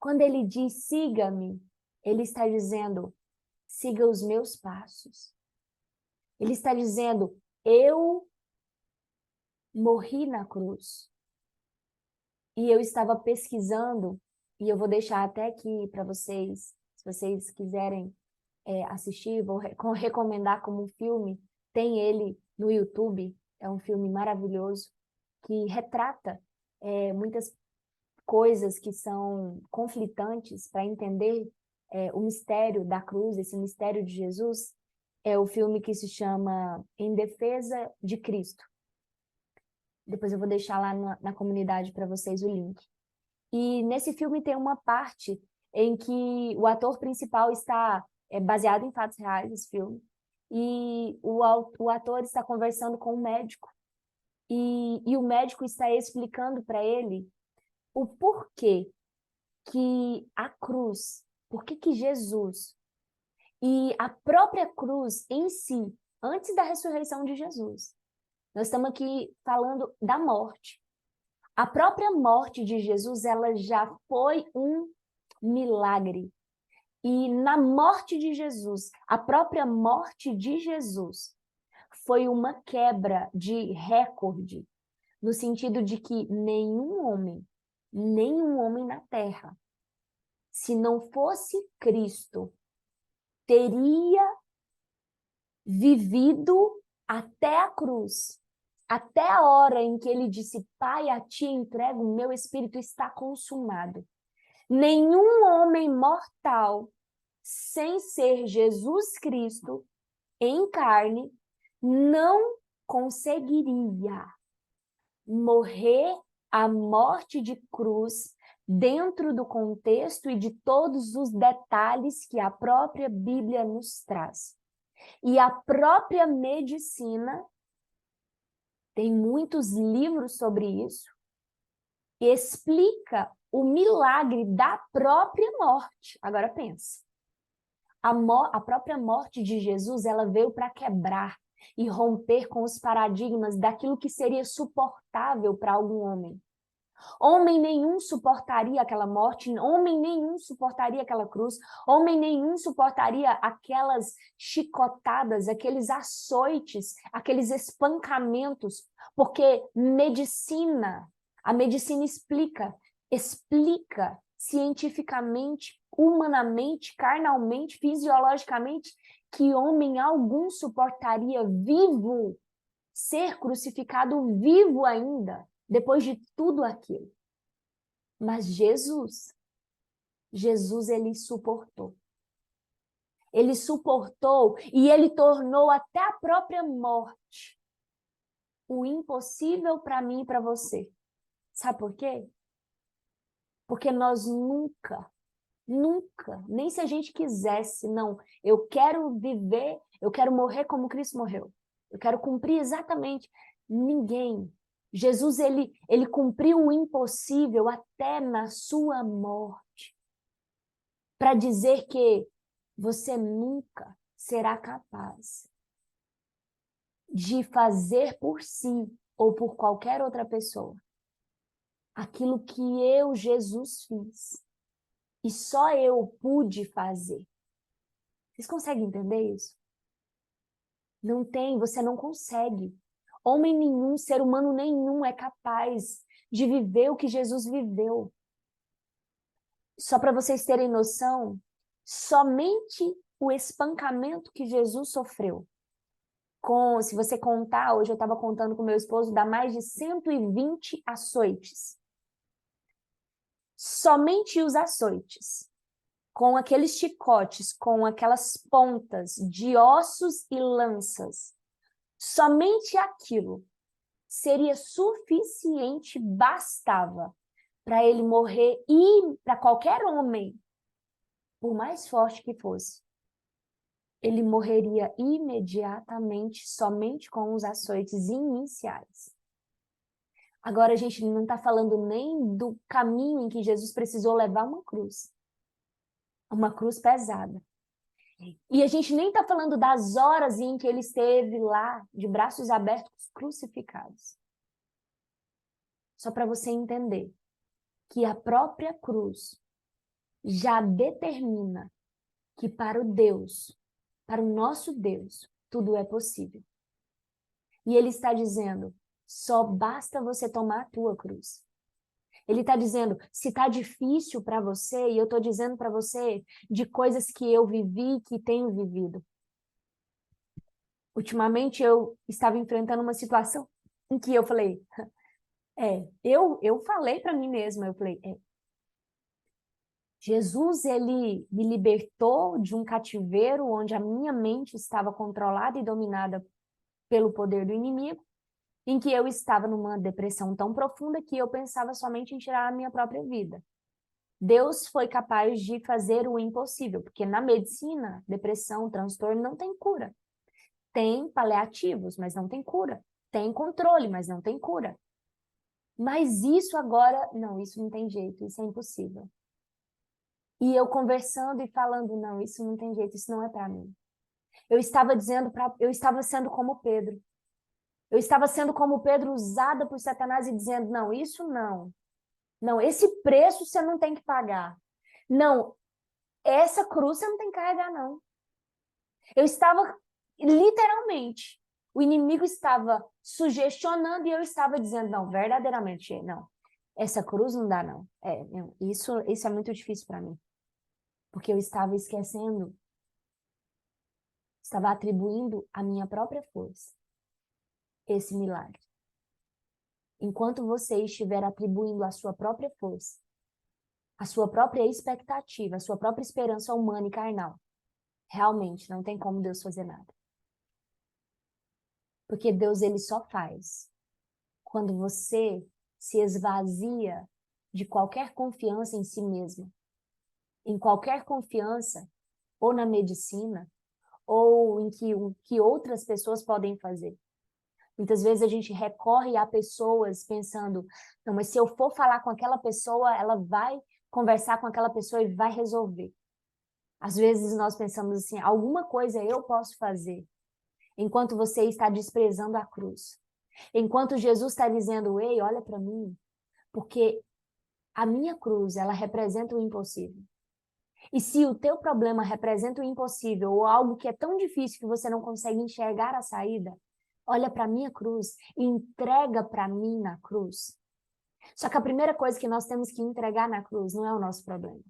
Quando ele diz siga-me, ele está dizendo: siga os meus passos. Ele está dizendo: eu morri na cruz. E eu estava pesquisando, e eu vou deixar até aqui para vocês, se vocês quiserem assistir, vou recomendar como um filme. Tem ele no YouTube, é um filme maravilhoso, que retrata muitas coisas que são conflitantes para entender o mistério da cruz, esse mistério de Jesus. É o filme que se chama Em Defesa de Cristo. Depois eu vou deixar lá na comunidade para vocês o link. E nesse filme tem uma parte em que o ator principal está baseado em fatos reais, esse filme, e o ator está conversando com o médico. E o médico está explicando para ele o porquê que a cruz, por que Jesus e a própria cruz em si, antes da ressurreição de Jesus. Nós estamos aqui falando da morte. A própria morte de Jesus, ela já foi um milagre. E na morte de Jesus, a própria morte de Jesus foi uma quebra de recorde, no sentido de que nenhum homem na terra, se não fosse Cristo, teria vivido até a cruz, até a hora em que ele disse: Pai, a ti entrego, o meu espírito está consumado. Nenhum homem mortal, sem ser Jesus Cristo em carne, não conseguiria morrer a morte de cruz dentro do contexto e de todos os detalhes que a própria Bíblia nos traz. E a própria medicina tem muitos livros sobre isso. explica o milagre da própria morte. Agora pensa. A própria morte de Jesus, ela veio para quebrar e romper com os paradigmas daquilo que seria suportável para algum homem. Homem nenhum suportaria aquela morte, homem nenhum suportaria aquela cruz, homem nenhum suportaria aquelas chicotadas, aqueles açoites, aqueles espancamentos, porque a medicina explica cientificamente, humanamente, carnalmente, fisiologicamente, que homem algum suportaria vivo ser crucificado vivo ainda, depois de tudo aquilo. Mas Jesus, ele suportou. Ele suportou e ele tornou até a própria morte o impossível para mim e para você. Sabe por quê? Porque nós nunca, nem se a gente quisesse, não, eu quero viver, eu quero morrer como Cristo morreu. Eu quero cumprir exatamente. Ninguém. Jesus, ele cumpriu o impossível até na sua morte. Para dizer que você nunca será capaz de fazer por si ou por qualquer outra pessoa aquilo que eu, Jesus, fiz. E só eu pude fazer. Vocês conseguem entender isso? Não tem, você não consegue. Homem nenhum, ser humano nenhum é capaz de viver o que Jesus viveu. Só para vocês terem noção, somente o espancamento que Jesus sofreu, se você contar, hoje eu estava contando com meu esposo, dá mais de 120 açoites. Somente os açoites, com aqueles chicotes, com aquelas pontas de ossos e lanças, somente aquilo seria suficiente, bastava para ele morrer e para qualquer homem, por mais forte que fosse, ele morreria imediatamente somente com os açoites iniciais. Agora a gente não está falando nem do caminho em que Jesus precisou levar uma cruz pesada. E a gente nem está falando das horas em que ele esteve lá, de braços abertos, crucificados. Só para você entender que a própria cruz já determina que para o nosso Deus, tudo é possível. E ele está dizendo, só basta você tomar a tua cruz. Ele está dizendo, se está difícil para você, e eu estou dizendo para você de coisas que eu vivi, que tenho vivido. Ultimamente eu estava enfrentando uma situação em que eu falei, eu falei para mim mesma, eu falei, Jesus, ele me libertou de um cativeiro onde a minha mente estava controlada e dominada pelo poder do inimigo, em que eu estava numa depressão tão profunda que eu pensava somente em tirar a minha própria vida. Deus foi capaz de fazer o impossível, porque na medicina, depressão, transtorno não tem cura. Tem paliativos, mas não tem cura. Tem controle, mas não tem cura. Mas isso agora, não, isso não tem jeito, isso é impossível. E eu conversando e falando, não, isso não tem jeito, isso não é para mim. Eu estava sendo como Pedro. Eu estava sendo como Pedro, usada por Satanás e dizendo, não, isso não. Não, esse preço você não tem que pagar. Não, essa cruz você não tem que carregar, não. Eu estava, literalmente, o inimigo estava sugestionando e eu estava dizendo, não, verdadeiramente, não. Essa cruz não dá, não. Isso é muito difícil para mim. Porque eu estava esquecendo, estava atribuindo à minha própria força esse milagre. Enquanto você estiver atribuindo à sua própria força, a sua própria expectativa, a sua própria esperança humana e carnal, realmente não tem como Deus fazer nada. Porque Deus, ele só faz quando você se esvazia de qualquer confiança em si mesmo. Em qualquer confiança, ou na medicina, ou em o que outras pessoas podem fazer. Muitas vezes a gente recorre a pessoas pensando, não, mas se eu for falar com aquela pessoa, ela vai conversar com aquela pessoa e vai resolver. Às vezes nós pensamos assim, alguma coisa eu posso fazer, enquanto você está desprezando a cruz. Enquanto Jesus está dizendo, ei, olha para mim, porque a minha cruz, ela representa o impossível. E se o teu problema representa o impossível ou algo que é tão difícil que você não consegue enxergar a saída, olha para a minha cruz e entrega para mim na cruz. Só que a primeira coisa que nós temos que entregar na cruz não é o nosso problema.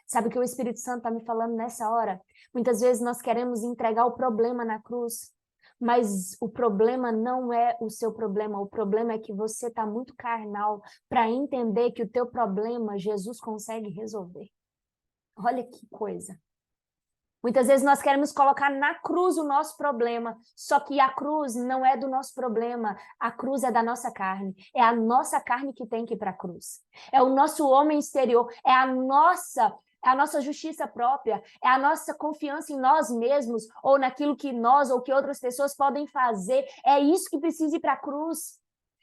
Sabe o que o Espírito Santo está me falando nessa hora? Muitas vezes nós queremos entregar o problema na cruz, mas o problema não é o seu problema, o problema é que você está muito carnal para entender que o teu problema Jesus consegue resolver. Olha que coisa. Muitas vezes nós queremos colocar na cruz o nosso problema, só que a cruz não é do nosso problema, a cruz é da nossa carne. É a nossa carne que tem que ir para a cruz. É o nosso homem exterior, é a nossa justiça própria, é a nossa confiança em nós mesmos, ou naquilo que nós ou que outras pessoas podem fazer. É isso que precisa ir para a cruz.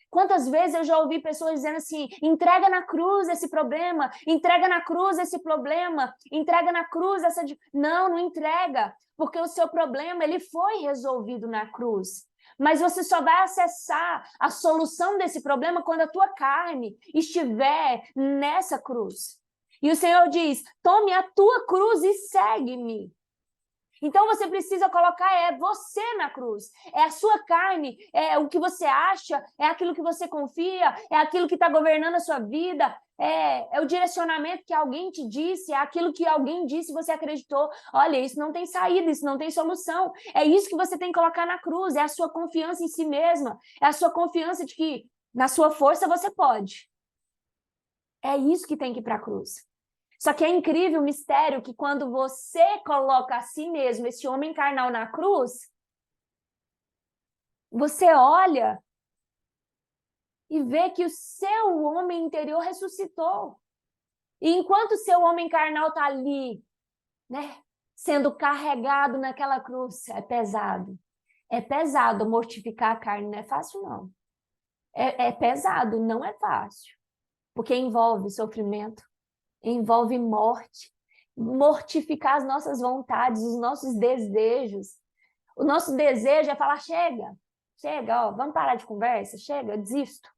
Quantas vezes eu já ouvi pessoas dizendo assim, entrega na cruz esse problema, entrega na cruz esse problema, entrega na cruz essa... Não, não entrega, porque o seu problema ele foi resolvido na cruz. Mas você só vai acessar a solução desse problema quando a tua carne estiver nessa cruz. E o Senhor diz, tome a tua cruz e segue-me. Então você precisa colocar você na cruz, é a sua carne, é o que você acha, é aquilo que você confia, é aquilo que está governando a sua vida, é o direcionamento que alguém te disse, é aquilo que alguém disse e você acreditou. Olha, isso não tem saída, isso não tem solução. É isso que você tem que colocar na cruz, é a sua confiança em si mesma, é a sua confiança de que na sua força você pode. É isso que tem que ir para a cruz. Só que é incrível o mistério que quando você coloca a si mesmo, esse homem carnal na cruz, você olha e vê que o seu homem interior ressuscitou. E enquanto o seu homem carnal está ali, né, sendo carregado naquela cruz, é pesado. É pesado mortificar a carne, não é fácil não. É pesado, não é fácil. Porque envolve sofrimento, envolve morte, mortificar as nossas vontades, os nossos desejos. O nosso desejo é falar, chega, ó, vamos parar de conversa, chega, eu desisto.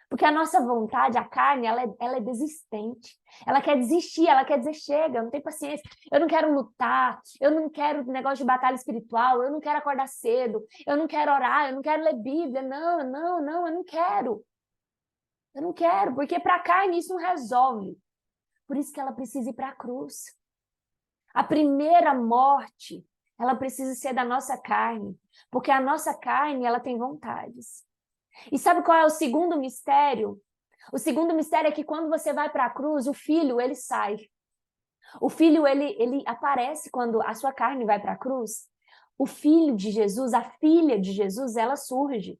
Porque a nossa vontade, a carne, ela é desistente. Ela quer desistir, ela quer dizer, chega, eu não tenho paciência, eu não quero lutar, eu não quero negócio de batalha espiritual, eu não quero acordar cedo, eu não quero orar, eu não quero ler Bíblia, não, eu não quero. Eu não quero, porque para a carne isso não resolve. Por isso que ela precisa ir para a cruz. A primeira morte, ela precisa ser da nossa carne, porque a nossa carne, ela tem vontades. E sabe qual é o segundo mistério? O segundo mistério é que quando você vai para a cruz, o filho, ele sai. O filho, ele aparece quando a sua carne vai para a cruz. O filho de Jesus, a filha de Jesus, ela surge.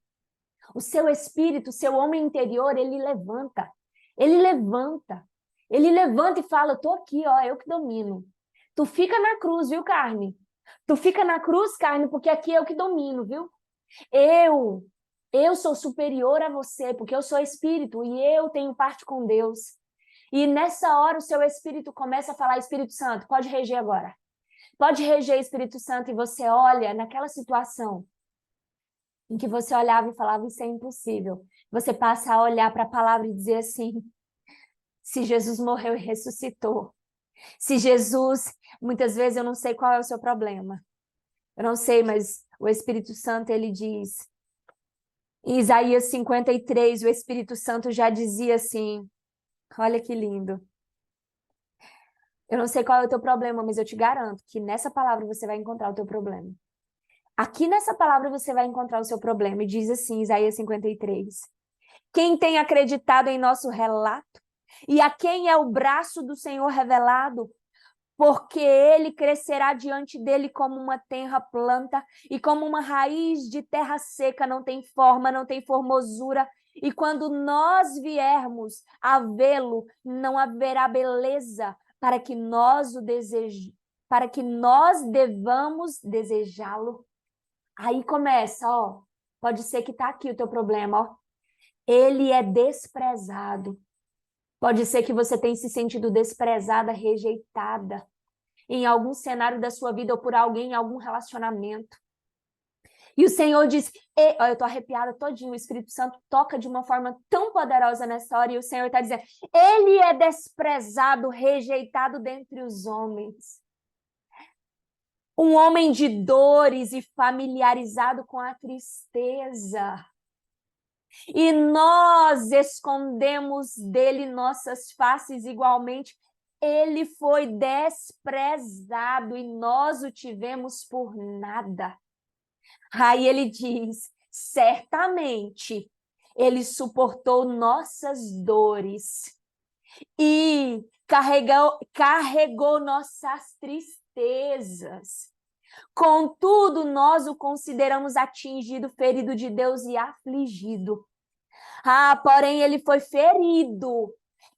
O seu espírito, o seu homem interior, ele levanta. Ele levanta. Ele levanta e fala, eu tô aqui, ó, eu que domino. Tu fica na cruz, viu, carne? Tu fica na cruz, carne, porque aqui é eu que domino, viu? Eu sou superior a você, porque eu sou espírito e eu tenho parte com Deus. E nessa hora o seu espírito começa a falar, Espírito Santo, pode reger agora. Pode reger, Espírito Santo, e você olha naquela situação em que você olhava e falava, isso é impossível. Você passa a olhar para a palavra e dizer assim, se Jesus morreu e ressuscitou, se Jesus, muitas vezes eu não sei qual é o seu problema, eu não sei, mas o Espírito Santo, ele diz, em Isaías 53, o Espírito Santo já dizia assim, olha que lindo, eu não sei qual é o teu problema, mas eu te garanto que nessa palavra você vai encontrar o teu problema. Aqui nessa palavra você vai encontrar o seu problema, e diz assim, Isaías 53, quem tem acreditado em nosso relato? E a quem é o braço do Senhor revelado? Porque ele crescerá diante dele como uma tenra planta e como uma raiz de terra seca, não tem forma, não tem formosura. E quando nós viermos a vê-lo, não haverá beleza para que nós devamos desejá-lo. Aí começa, ó, Pode ser que está aqui o teu problema, ó. Ele é desprezado. Pode ser que você tenha se sentido desprezada, rejeitada em algum cenário da sua vida ou por alguém em algum relacionamento. E o Senhor diz, eu estou arrepiada todinho, o Espírito Santo toca de uma forma tão poderosa nessa hora, e o Senhor está dizendo, ele é desprezado, rejeitado dentre os homens. Um homem de dores e familiarizado com a tristeza. E nós escondemos dele nossas faces igualmente. Ele foi desprezado e nós o tivemos por nada. Aí ele diz, certamente ele suportou nossas dores e carregou nossas tristezas. Contudo, nós o consideramos atingido, ferido de Deus e afligido. Porém, ele foi ferido.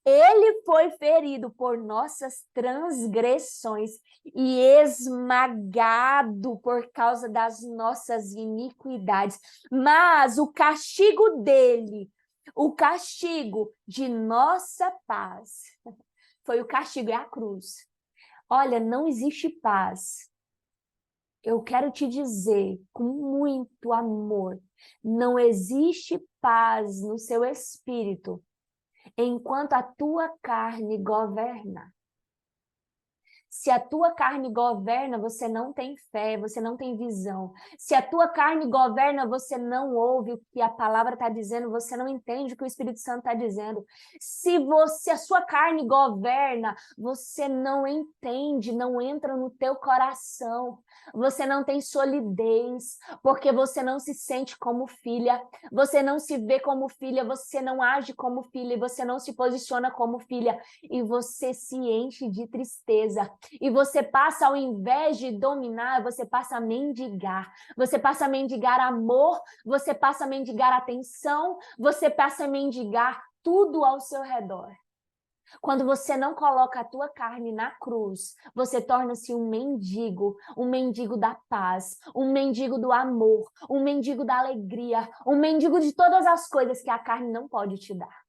Ele foi ferido por nossas transgressões e esmagado por causa das nossas iniquidades. Mas o castigo dele, o castigo de nossa paz, foi o castigo, é a cruz. Olha, não existe paz. Eu quero te dizer com muito amor, não existe paz no seu espírito enquanto a tua carne governa. Se a tua carne governa, você não tem fé, você não tem visão. Se a tua carne governa, você não ouve o que a palavra está dizendo, você não entende o que o Espírito Santo está dizendo. Se a sua carne governa, você não entende, não entra no teu coração. Você não tem solidez, porque você não se sente como filha, você não se vê como filha, você não age como filha, e você não se posiciona como filha, e você se enche de tristeza. E você passa, ao invés de dominar, você passa a mendigar. Você passa a mendigar amor, você passa a mendigar atenção, você passa a mendigar tudo ao seu redor. Quando você não coloca a tua carne na cruz, você torna-se um mendigo da paz, um mendigo do amor, um mendigo da alegria, um mendigo de todas as coisas que a carne não pode te dar.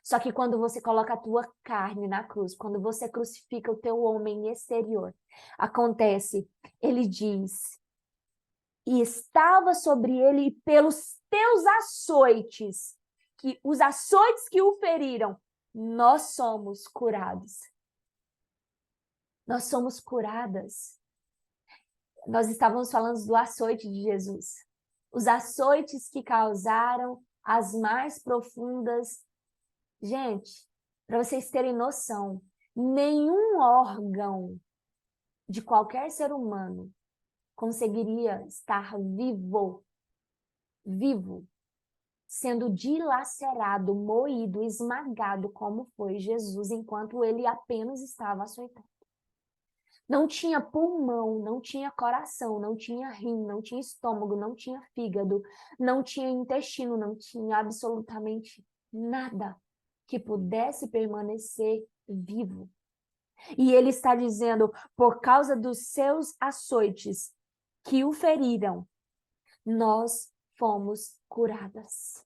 Só que quando você coloca a tua carne na cruz, quando você crucifica o teu homem exterior, acontece, ele diz, e estava sobre ele pelos teus açoites, os açoites que o feriram, nós somos curados. Nós somos curadas. Nós estávamos falando do açoite de Jesus. Os açoites que causaram as mais profundas. Gente, para vocês terem noção, nenhum órgão de qualquer ser humano conseguiria estar vivo, sendo dilacerado, moído, esmagado, como foi Jesus, enquanto ele apenas estava açoitado. Não tinha pulmão, não tinha coração, não tinha rim, não tinha estômago, não tinha fígado, não tinha intestino, não tinha absolutamente nada que pudesse permanecer vivo. E ele está dizendo, por causa dos seus açoites que o feriram, nós fomos curadas.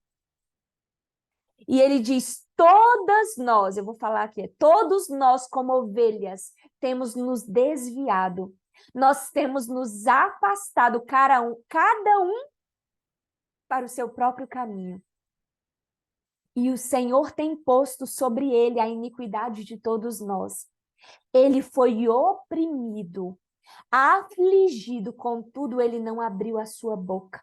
E ele diz, todas nós, eu vou falar aqui, todos nós como ovelhas temos nos desviado, nós temos nos afastado, cada um para o seu próprio caminho. E o Senhor tem posto sobre ele a iniquidade de todos nós. Ele foi oprimido, afligido, contudo ele não abriu a sua boca.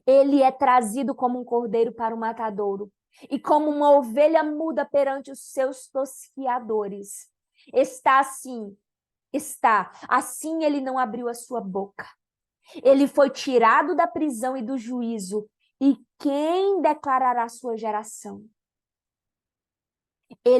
Ele é trazido como um cordeiro para o matadouro, e como uma ovelha muda perante os seus tosquiadores. Assim ele não abriu a sua boca. Ele foi tirado da prisão e do juízo, e quem declarará sua geração? E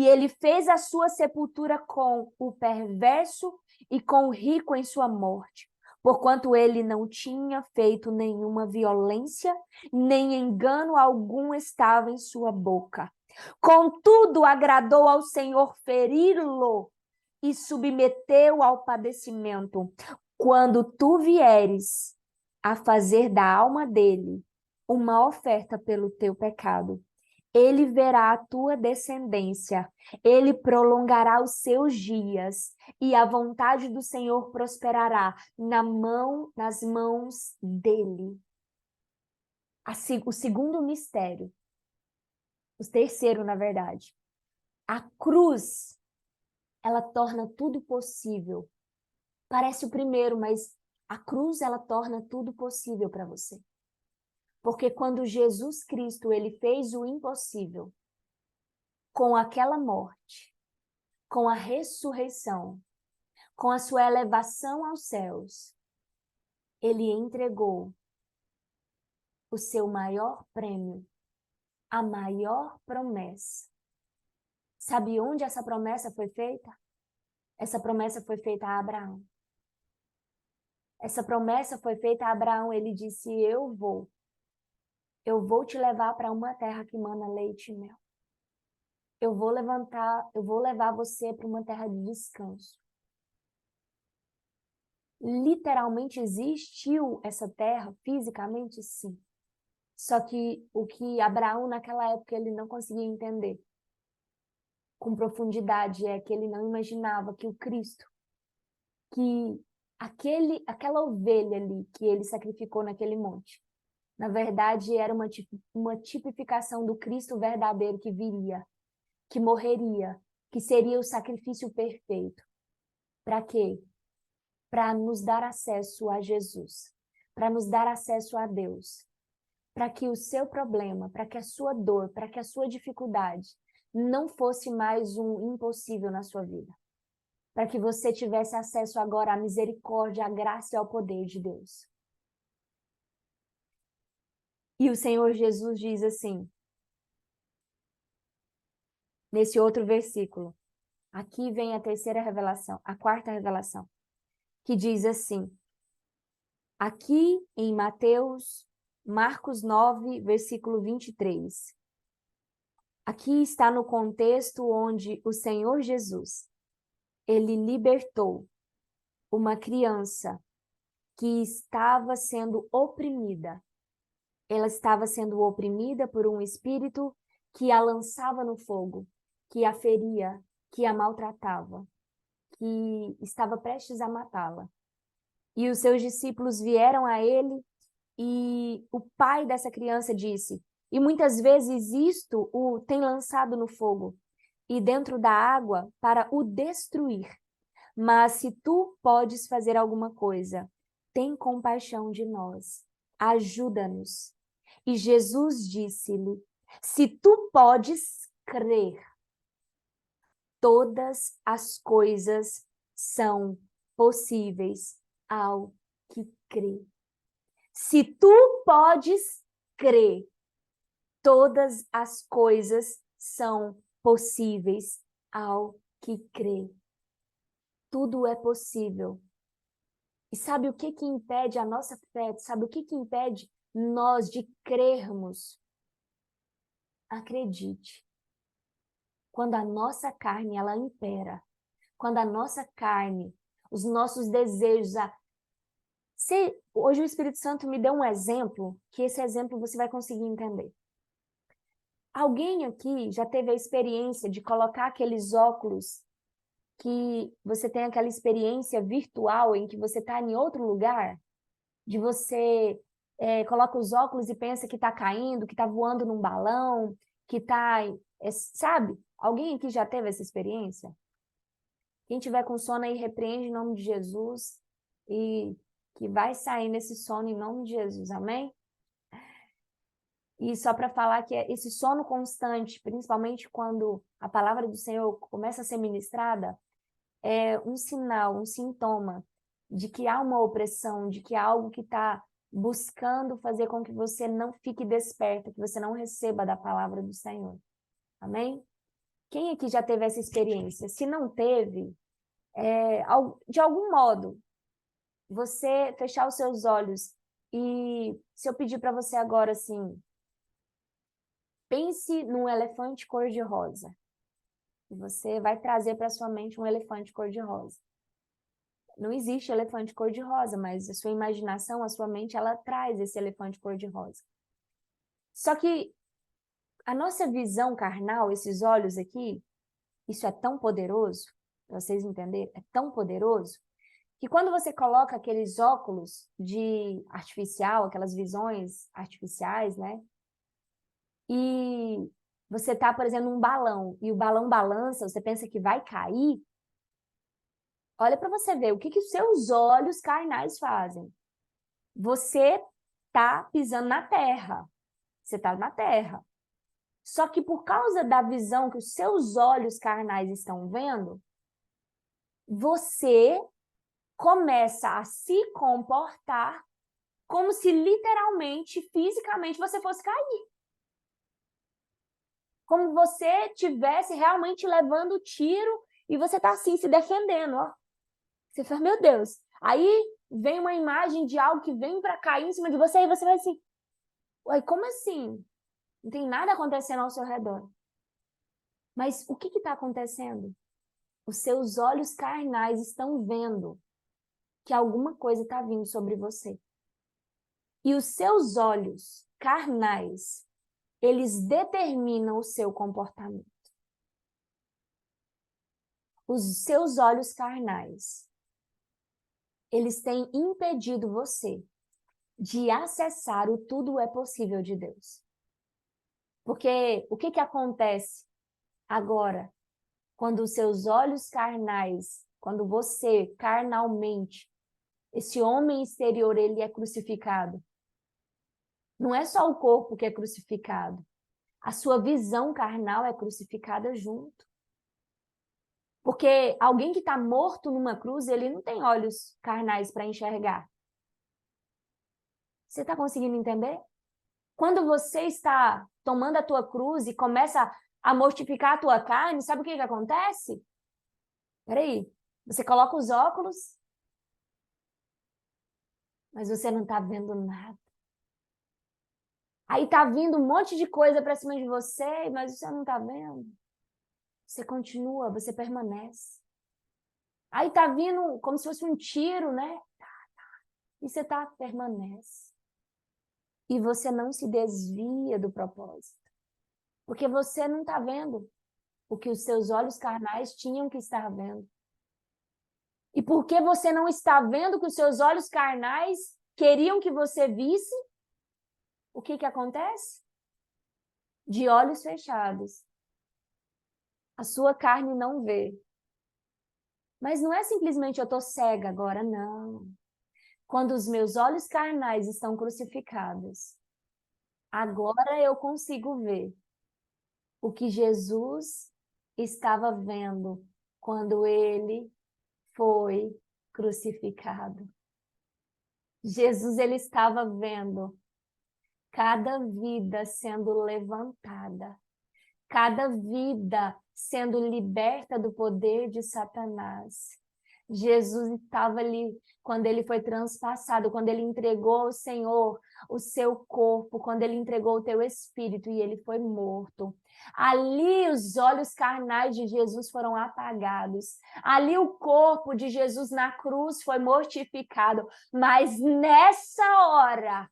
ele fez a sua sepultura com o perverso e com o rico em sua morte, porquanto ele não tinha feito nenhuma violência, nem engano algum estava em sua boca. Contudo, agradou ao Senhor feri-lo e submeteu ao padecimento. Quando tu vieres, a fazer da alma dele uma oferta pelo teu pecado. Ele verá a tua descendência, ele prolongará os seus dias, e a vontade do Senhor prosperará nas mãos dele. O segundo mistério, o terceiro, na verdade. A cruz, ela torna tudo possível. Parece o primeiro, mas a cruz, ela torna tudo possível para você. Porque quando Jesus Cristo, ele fez o impossível, com aquela morte, com a ressurreição, com a sua elevação aos céus, ele entregou o seu maior prêmio, a maior promessa. Sabe onde essa promessa foi feita? Essa promessa foi feita a Abraão. Essa promessa foi feita a Abraão. Ele disse: eu vou te levar para uma terra que mana leite e mel. Eu vou levar você para uma terra de descanso. Literalmente existiu essa terra, fisicamente sim. Só que o que Abraão naquela época ele não conseguia entender com profundidade é que ele não imaginava que o Cristo, que aquela ovelha ali que ele sacrificou naquele monte, na verdade era uma tipificação do Cristo verdadeiro que viria, que morreria, que seria o sacrifício perfeito. Para quê? Para nos dar acesso a Jesus, para nos dar acesso a Deus, para que o seu problema, para que a sua dor, para que a sua dificuldade não fosse mais um impossível na sua vida, para que você tivesse acesso agora à misericórdia, à graça e ao poder de Deus. E o Senhor Jesus diz assim, nesse outro versículo, aqui vem a terceira revelação, a quarta revelação, que diz assim, aqui em Marcos 9, versículo 23. Aqui está no contexto onde o Senhor Jesus, ele libertou uma criança que estava sendo oprimida. Ela estava sendo oprimida por um espírito que a lançava no fogo, que a feria, que a maltratava, que estava prestes a matá-la. E os seus discípulos vieram a ele e o pai dessa criança disse, e muitas vezes isto o tem lançado no fogo e dentro da água para o destruir. Mas se tu podes fazer alguma coisa, tem compaixão de nós, ajuda-nos. E Jesus disse-lhe, se tu podes crer, todas as coisas são possíveis ao que crê. Se tu podes crer, todas as coisas são possíveis ao que crê. Tudo é possível. E sabe o que impede a nossa fé? Sabe o que impede nós de crermos? Acredite. Quando a nossa carne, ela impera. Quando a nossa carne, os nossos desejos... Hoje o Espírito Santo me deu um exemplo, que esse exemplo você vai conseguir entender. Alguém aqui já teve a experiência de colocar aqueles óculos que você tem aquela experiência virtual em que você está em outro lugar? De você coloca os óculos e pensa que está caindo, que está voando num balão, que está... sabe? Alguém aqui já teve essa experiência? Quem tiver com sono aí, repreende em nome de Jesus e que vai sair nesse sono em nome de Jesus, amém? E só para falar que esse sono constante, principalmente quando a palavra do Senhor começa a ser ministrada, é um sinal, um sintoma de que há uma opressão, de que há algo que está buscando fazer com que você não fique desperto, que você não receba da palavra do Senhor. Amém? Quem aqui já teve essa experiência? Se não teve, de algum modo, você fechar os seus olhos e se eu pedir para você agora assim, pense num elefante cor-de-rosa. Você vai trazer para sua mente um elefante cor-de-rosa. Não existe elefante cor-de-rosa, mas a sua imaginação, a sua mente, ela traz esse elefante cor-de-rosa. Só que a nossa visão carnal, esses olhos aqui, isso é tão poderoso, para vocês entenderem, é tão poderoso, que quando você coloca aqueles óculos de artificial, aquelas visões artificiais, né? E você tá, por exemplo, num balão, e o balão balança, você pensa que vai cair, olha para você ver o que os seus olhos carnais fazem. Você tá pisando na terra. Você tá na terra. Só que por causa da visão que os seus olhos carnais estão vendo, você começa a se comportar como se literalmente, fisicamente, você fosse cair. Como você estivesse realmente levando tiro e você tá assim, se defendendo, ó. Você fala, meu Deus. Aí vem uma imagem de algo que vem para cair em cima de você e você vai assim, uai, como assim? Não tem nada acontecendo ao seu redor. Mas o que está acontecendo? Os seus olhos carnais estão vendo que alguma coisa está vindo sobre você. E os seus olhos carnais, eles determinam o seu comportamento. Os seus olhos carnais, eles têm impedido você de acessar o tudo é possível de Deus. Porque o que acontece agora, quando os seus olhos carnais, quando você carnalmente, esse homem exterior, ele é crucificado. Não é só o corpo que é crucificado. A sua visão carnal é crucificada junto. Porque alguém que está morto numa cruz, ele não tem olhos carnais para enxergar. Você está conseguindo entender? Quando você está tomando a tua cruz e começa a mortificar a tua carne, sabe o que acontece? Peraí, você coloca os óculos, mas você não está vendo nada. Aí tá vindo um monte de coisa para cima de você, mas você não está vendo. Você continua, você permanece. Aí tá vindo como se fosse um tiro, né? E você permanece. E você não se desvia do propósito. Porque você não está vendo o que os seus olhos carnais tinham que estar vendo. E porque você não está vendo o que os seus olhos carnais queriam que você visse, o que acontece? De olhos fechados, a sua carne não vê. Mas não é simplesmente eu estou cega agora, não. Quando os meus olhos carnais estão crucificados, agora eu consigo ver o que Jesus estava vendo quando ele foi crucificado. Jesus, ele estava vendo cada vida sendo levantada, cada vida sendo liberta do poder de Satanás. Jesus estava ali quando ele foi transpassado, quando ele entregou ao Senhor o seu corpo, quando ele entregou o teu espírito e ele foi morto. Ali os olhos carnais de Jesus foram apagados. Ali o corpo de Jesus na cruz foi mortificado. Mas nesta hora,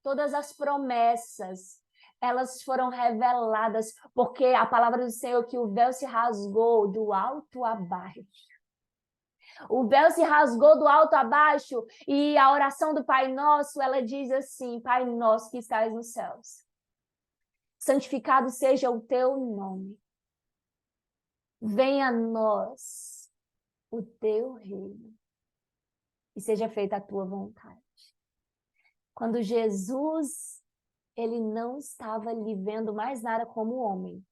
todas as promessas, elas foram reveladas, porque a palavra do Senhor que o véu se rasgou do alto a baixo. O véu se rasgou do alto a baixo e a oração do Pai Nosso, ela diz assim, Pai Nosso que estás nos céus, santificado seja o teu nome. Venha a nós o teu reino e seja feita a tua vontade. Quando Jesus, ele não estava ali vendo mais nada como homem.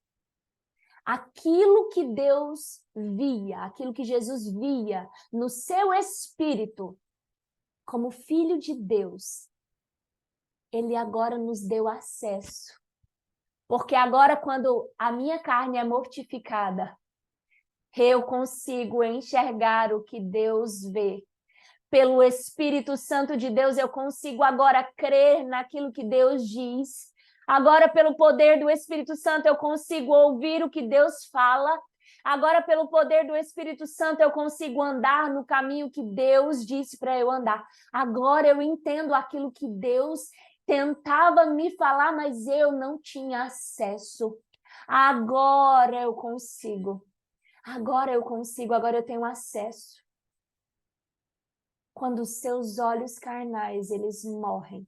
Aquilo que Deus via, aquilo que Jesus via no seu espírito, como filho de Deus, ele agora nos deu acesso. Porque agora, quando a minha carne é mortificada, eu consigo enxergar o que Deus vê. Pelo Espírito Santo de Deus, eu consigo agora crer naquilo que Deus diz. Agora, pelo poder do Espírito Santo, eu consigo ouvir o que Deus fala. Agora, pelo poder do Espírito Santo, eu consigo andar no caminho que Deus disse para eu andar. Agora eu entendo aquilo que Deus tentava me falar, mas eu não tinha acesso. Agora eu consigo. Agora eu consigo, agora eu tenho acesso. Quando os seus olhos carnais, eles morrem.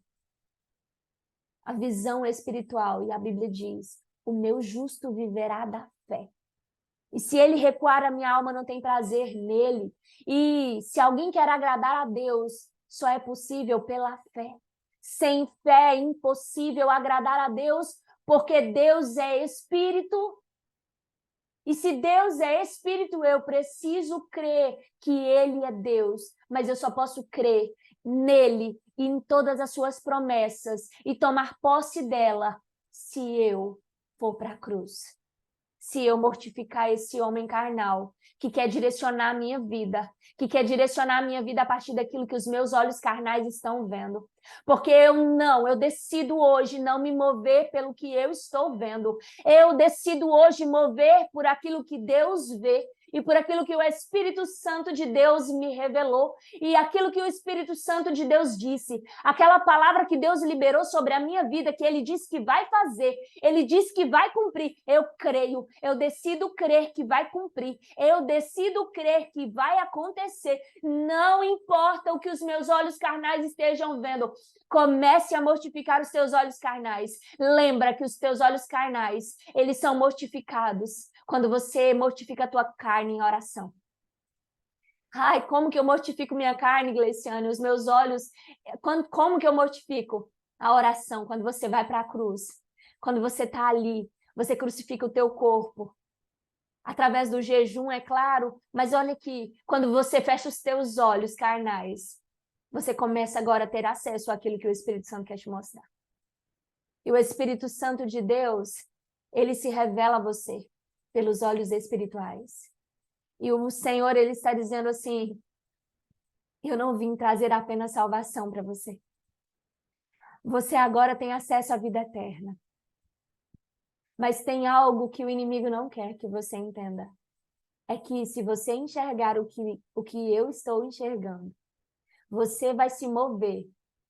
A visão espiritual, e a Bíblia diz, o meu justo viverá da fé. E se ele recuar, a minha alma não tem prazer nele. E se alguém quer agradar a Deus, só é possível pela fé. Sem fé é impossível agradar a Deus, porque Deus é espírito. E se Deus é espírito, eu preciso crer que ele é Deus, mas eu só posso crer nele e em todas as suas promessas e tomar posse dela se eu for para a cruz. Se eu mortificar esse homem carnal que quer direcionar a minha vida, que quer direcionar a minha vida a partir daquilo que os meus olhos carnais estão vendo. Porque eu decido hoje não me mover pelo que eu estou vendo. Eu decido hoje mover por aquilo que Deus vê e por aquilo que o Espírito Santo de Deus me revelou e aquilo que o Espírito Santo de Deus disse. Aquela palavra que Deus liberou sobre a minha vida, que ele disse que vai fazer, ele disse que vai cumprir. Eu creio, eu decido crer que vai cumprir. Eu decido crer que vai acontecer. Não importa o que os meus olhos carnais estejam vendo. Comece a mortificar os teus olhos carnais. Lembra que os teus olhos carnais, eles são mortificados quando você mortifica a tua carne em oração. Ai, como que eu mortifico minha carne, Gleiciane? Os meus olhos, como que eu mortifico? A oração, quando você vai para a cruz. Quando você está ali, você crucifica o teu corpo. Através do jejum, é claro, mas olha aqui, quando você fecha os teus olhos carnais, você começa agora a ter acesso àquilo que o Espírito Santo quer te mostrar. E o Espírito Santo de Deus, ele se revela a você pelos olhos espirituais. E o Senhor, ele está dizendo assim, eu não vim trazer apenas salvação para você. Você agora tem acesso à vida eterna. Mas tem algo que o inimigo não quer que você entenda. É que se você enxergar o que eu estou enxergando, você vai se mover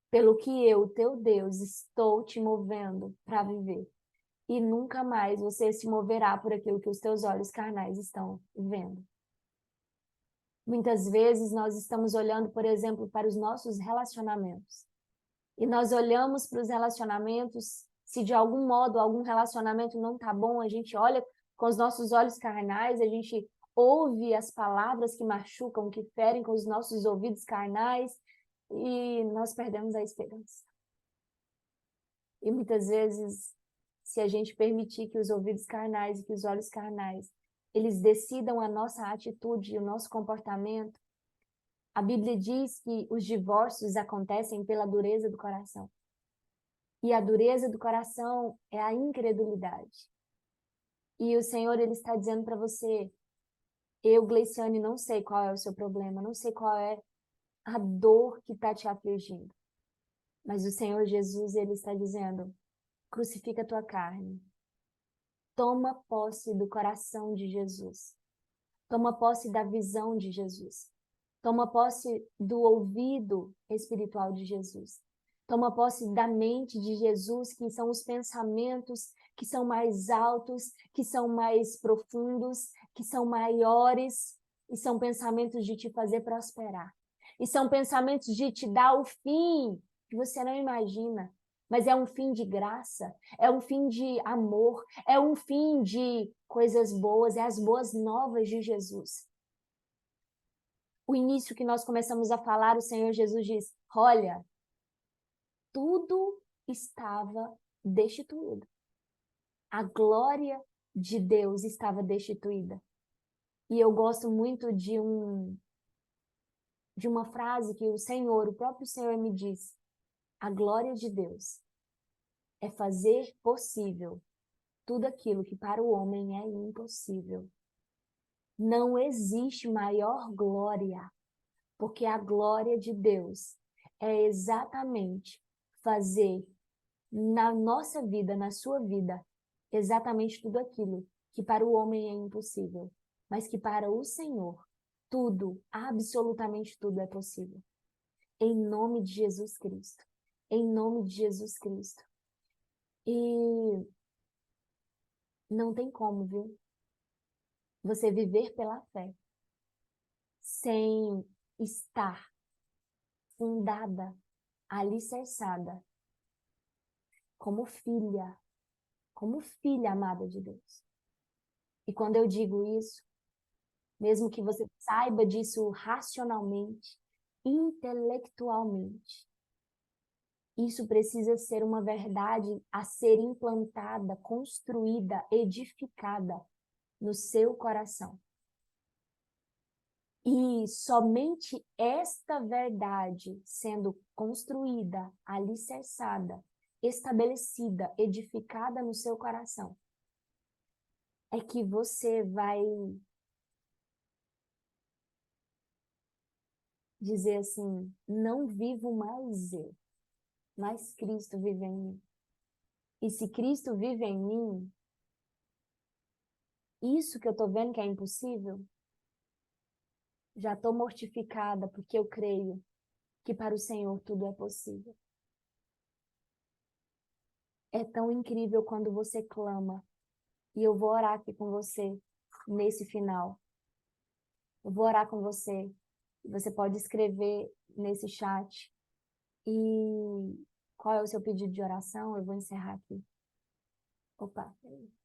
pelo que eu, teu Deus, estou te movendo para viver. E nunca mais você se moverá por aquilo que os teus olhos carnais estão vendo. Muitas vezes nós estamos olhando, por exemplo, para os nossos relacionamentos. E nós olhamos para os relacionamentos, se de algum modo algum relacionamento não está bom, a gente olha com os nossos olhos carnais, a gente ouve as palavras que machucam, que ferem com os nossos ouvidos carnais e nós perdemos a esperança. E muitas vezes, se a gente permitir que os ouvidos carnais e que os olhos carnais, eles decidam a nossa atitude e o nosso comportamento, a Bíblia diz que os divórcios acontecem pela dureza do coração. E a dureza do coração é a incredulidade. E o Senhor, ele está dizendo para você, eu, Gleiciane, não sei qual é o seu problema, não sei qual é a dor que está te afligindo. Mas o Senhor Jesus, ele está dizendo, crucifica a tua carne. Toma posse do coração de Jesus. Toma posse da visão de Jesus. Toma posse do ouvido espiritual de Jesus. Toma posse da mente de Jesus, que são os pensamentos que são mais altos, que são mais profundos, que são maiores, e são pensamentos de te fazer prosperar. E são pensamentos de te dar o fim que você não imagina, mas é um fim de graça, é um fim de amor, é um fim de coisas boas, é as boas novas de Jesus. O início que nós começamos a falar, o Senhor Jesus diz, olha, tudo estava destituído. A glória de Deus estava destituída. E eu gosto muito de uma frase que o próprio Senhor me diz. A glória de Deus é fazer possível tudo aquilo que para o homem é impossível. Não existe maior glória, porque a glória de Deus é exatamente fazer na nossa vida, na sua vida, exatamente tudo aquilo que para o homem é impossível. mas que para o Senhor tudo, absolutamente tudo é possível. Em nome de Jesus Cristo. Em nome de Jesus Cristo. E não tem como, viu? Você viver pela fé sem estar fundada, alicerçada como filha amada de Deus. E quando eu digo isso, mesmo que você saiba disso racionalmente, intelectualmente, isso precisa ser uma verdade a ser implantada, construída, edificada no seu coração. E somente esta verdade sendo construída, alicerçada, estabelecida, edificada no seu coração, é que você vai dizer assim: não vivo mais eu, mas Cristo vive em mim. E se Cristo vive em mim, isso que eu estou vendo que é impossível, já estou mortificada porque eu creio que para o Senhor tudo é possível. É tão incrível quando você clama. E eu vou orar aqui com você nesse final. Eu vou orar com você. Você pode escrever nesse chat. E qual é o seu pedido de oração? Eu vou encerrar aqui. Opa, peraí.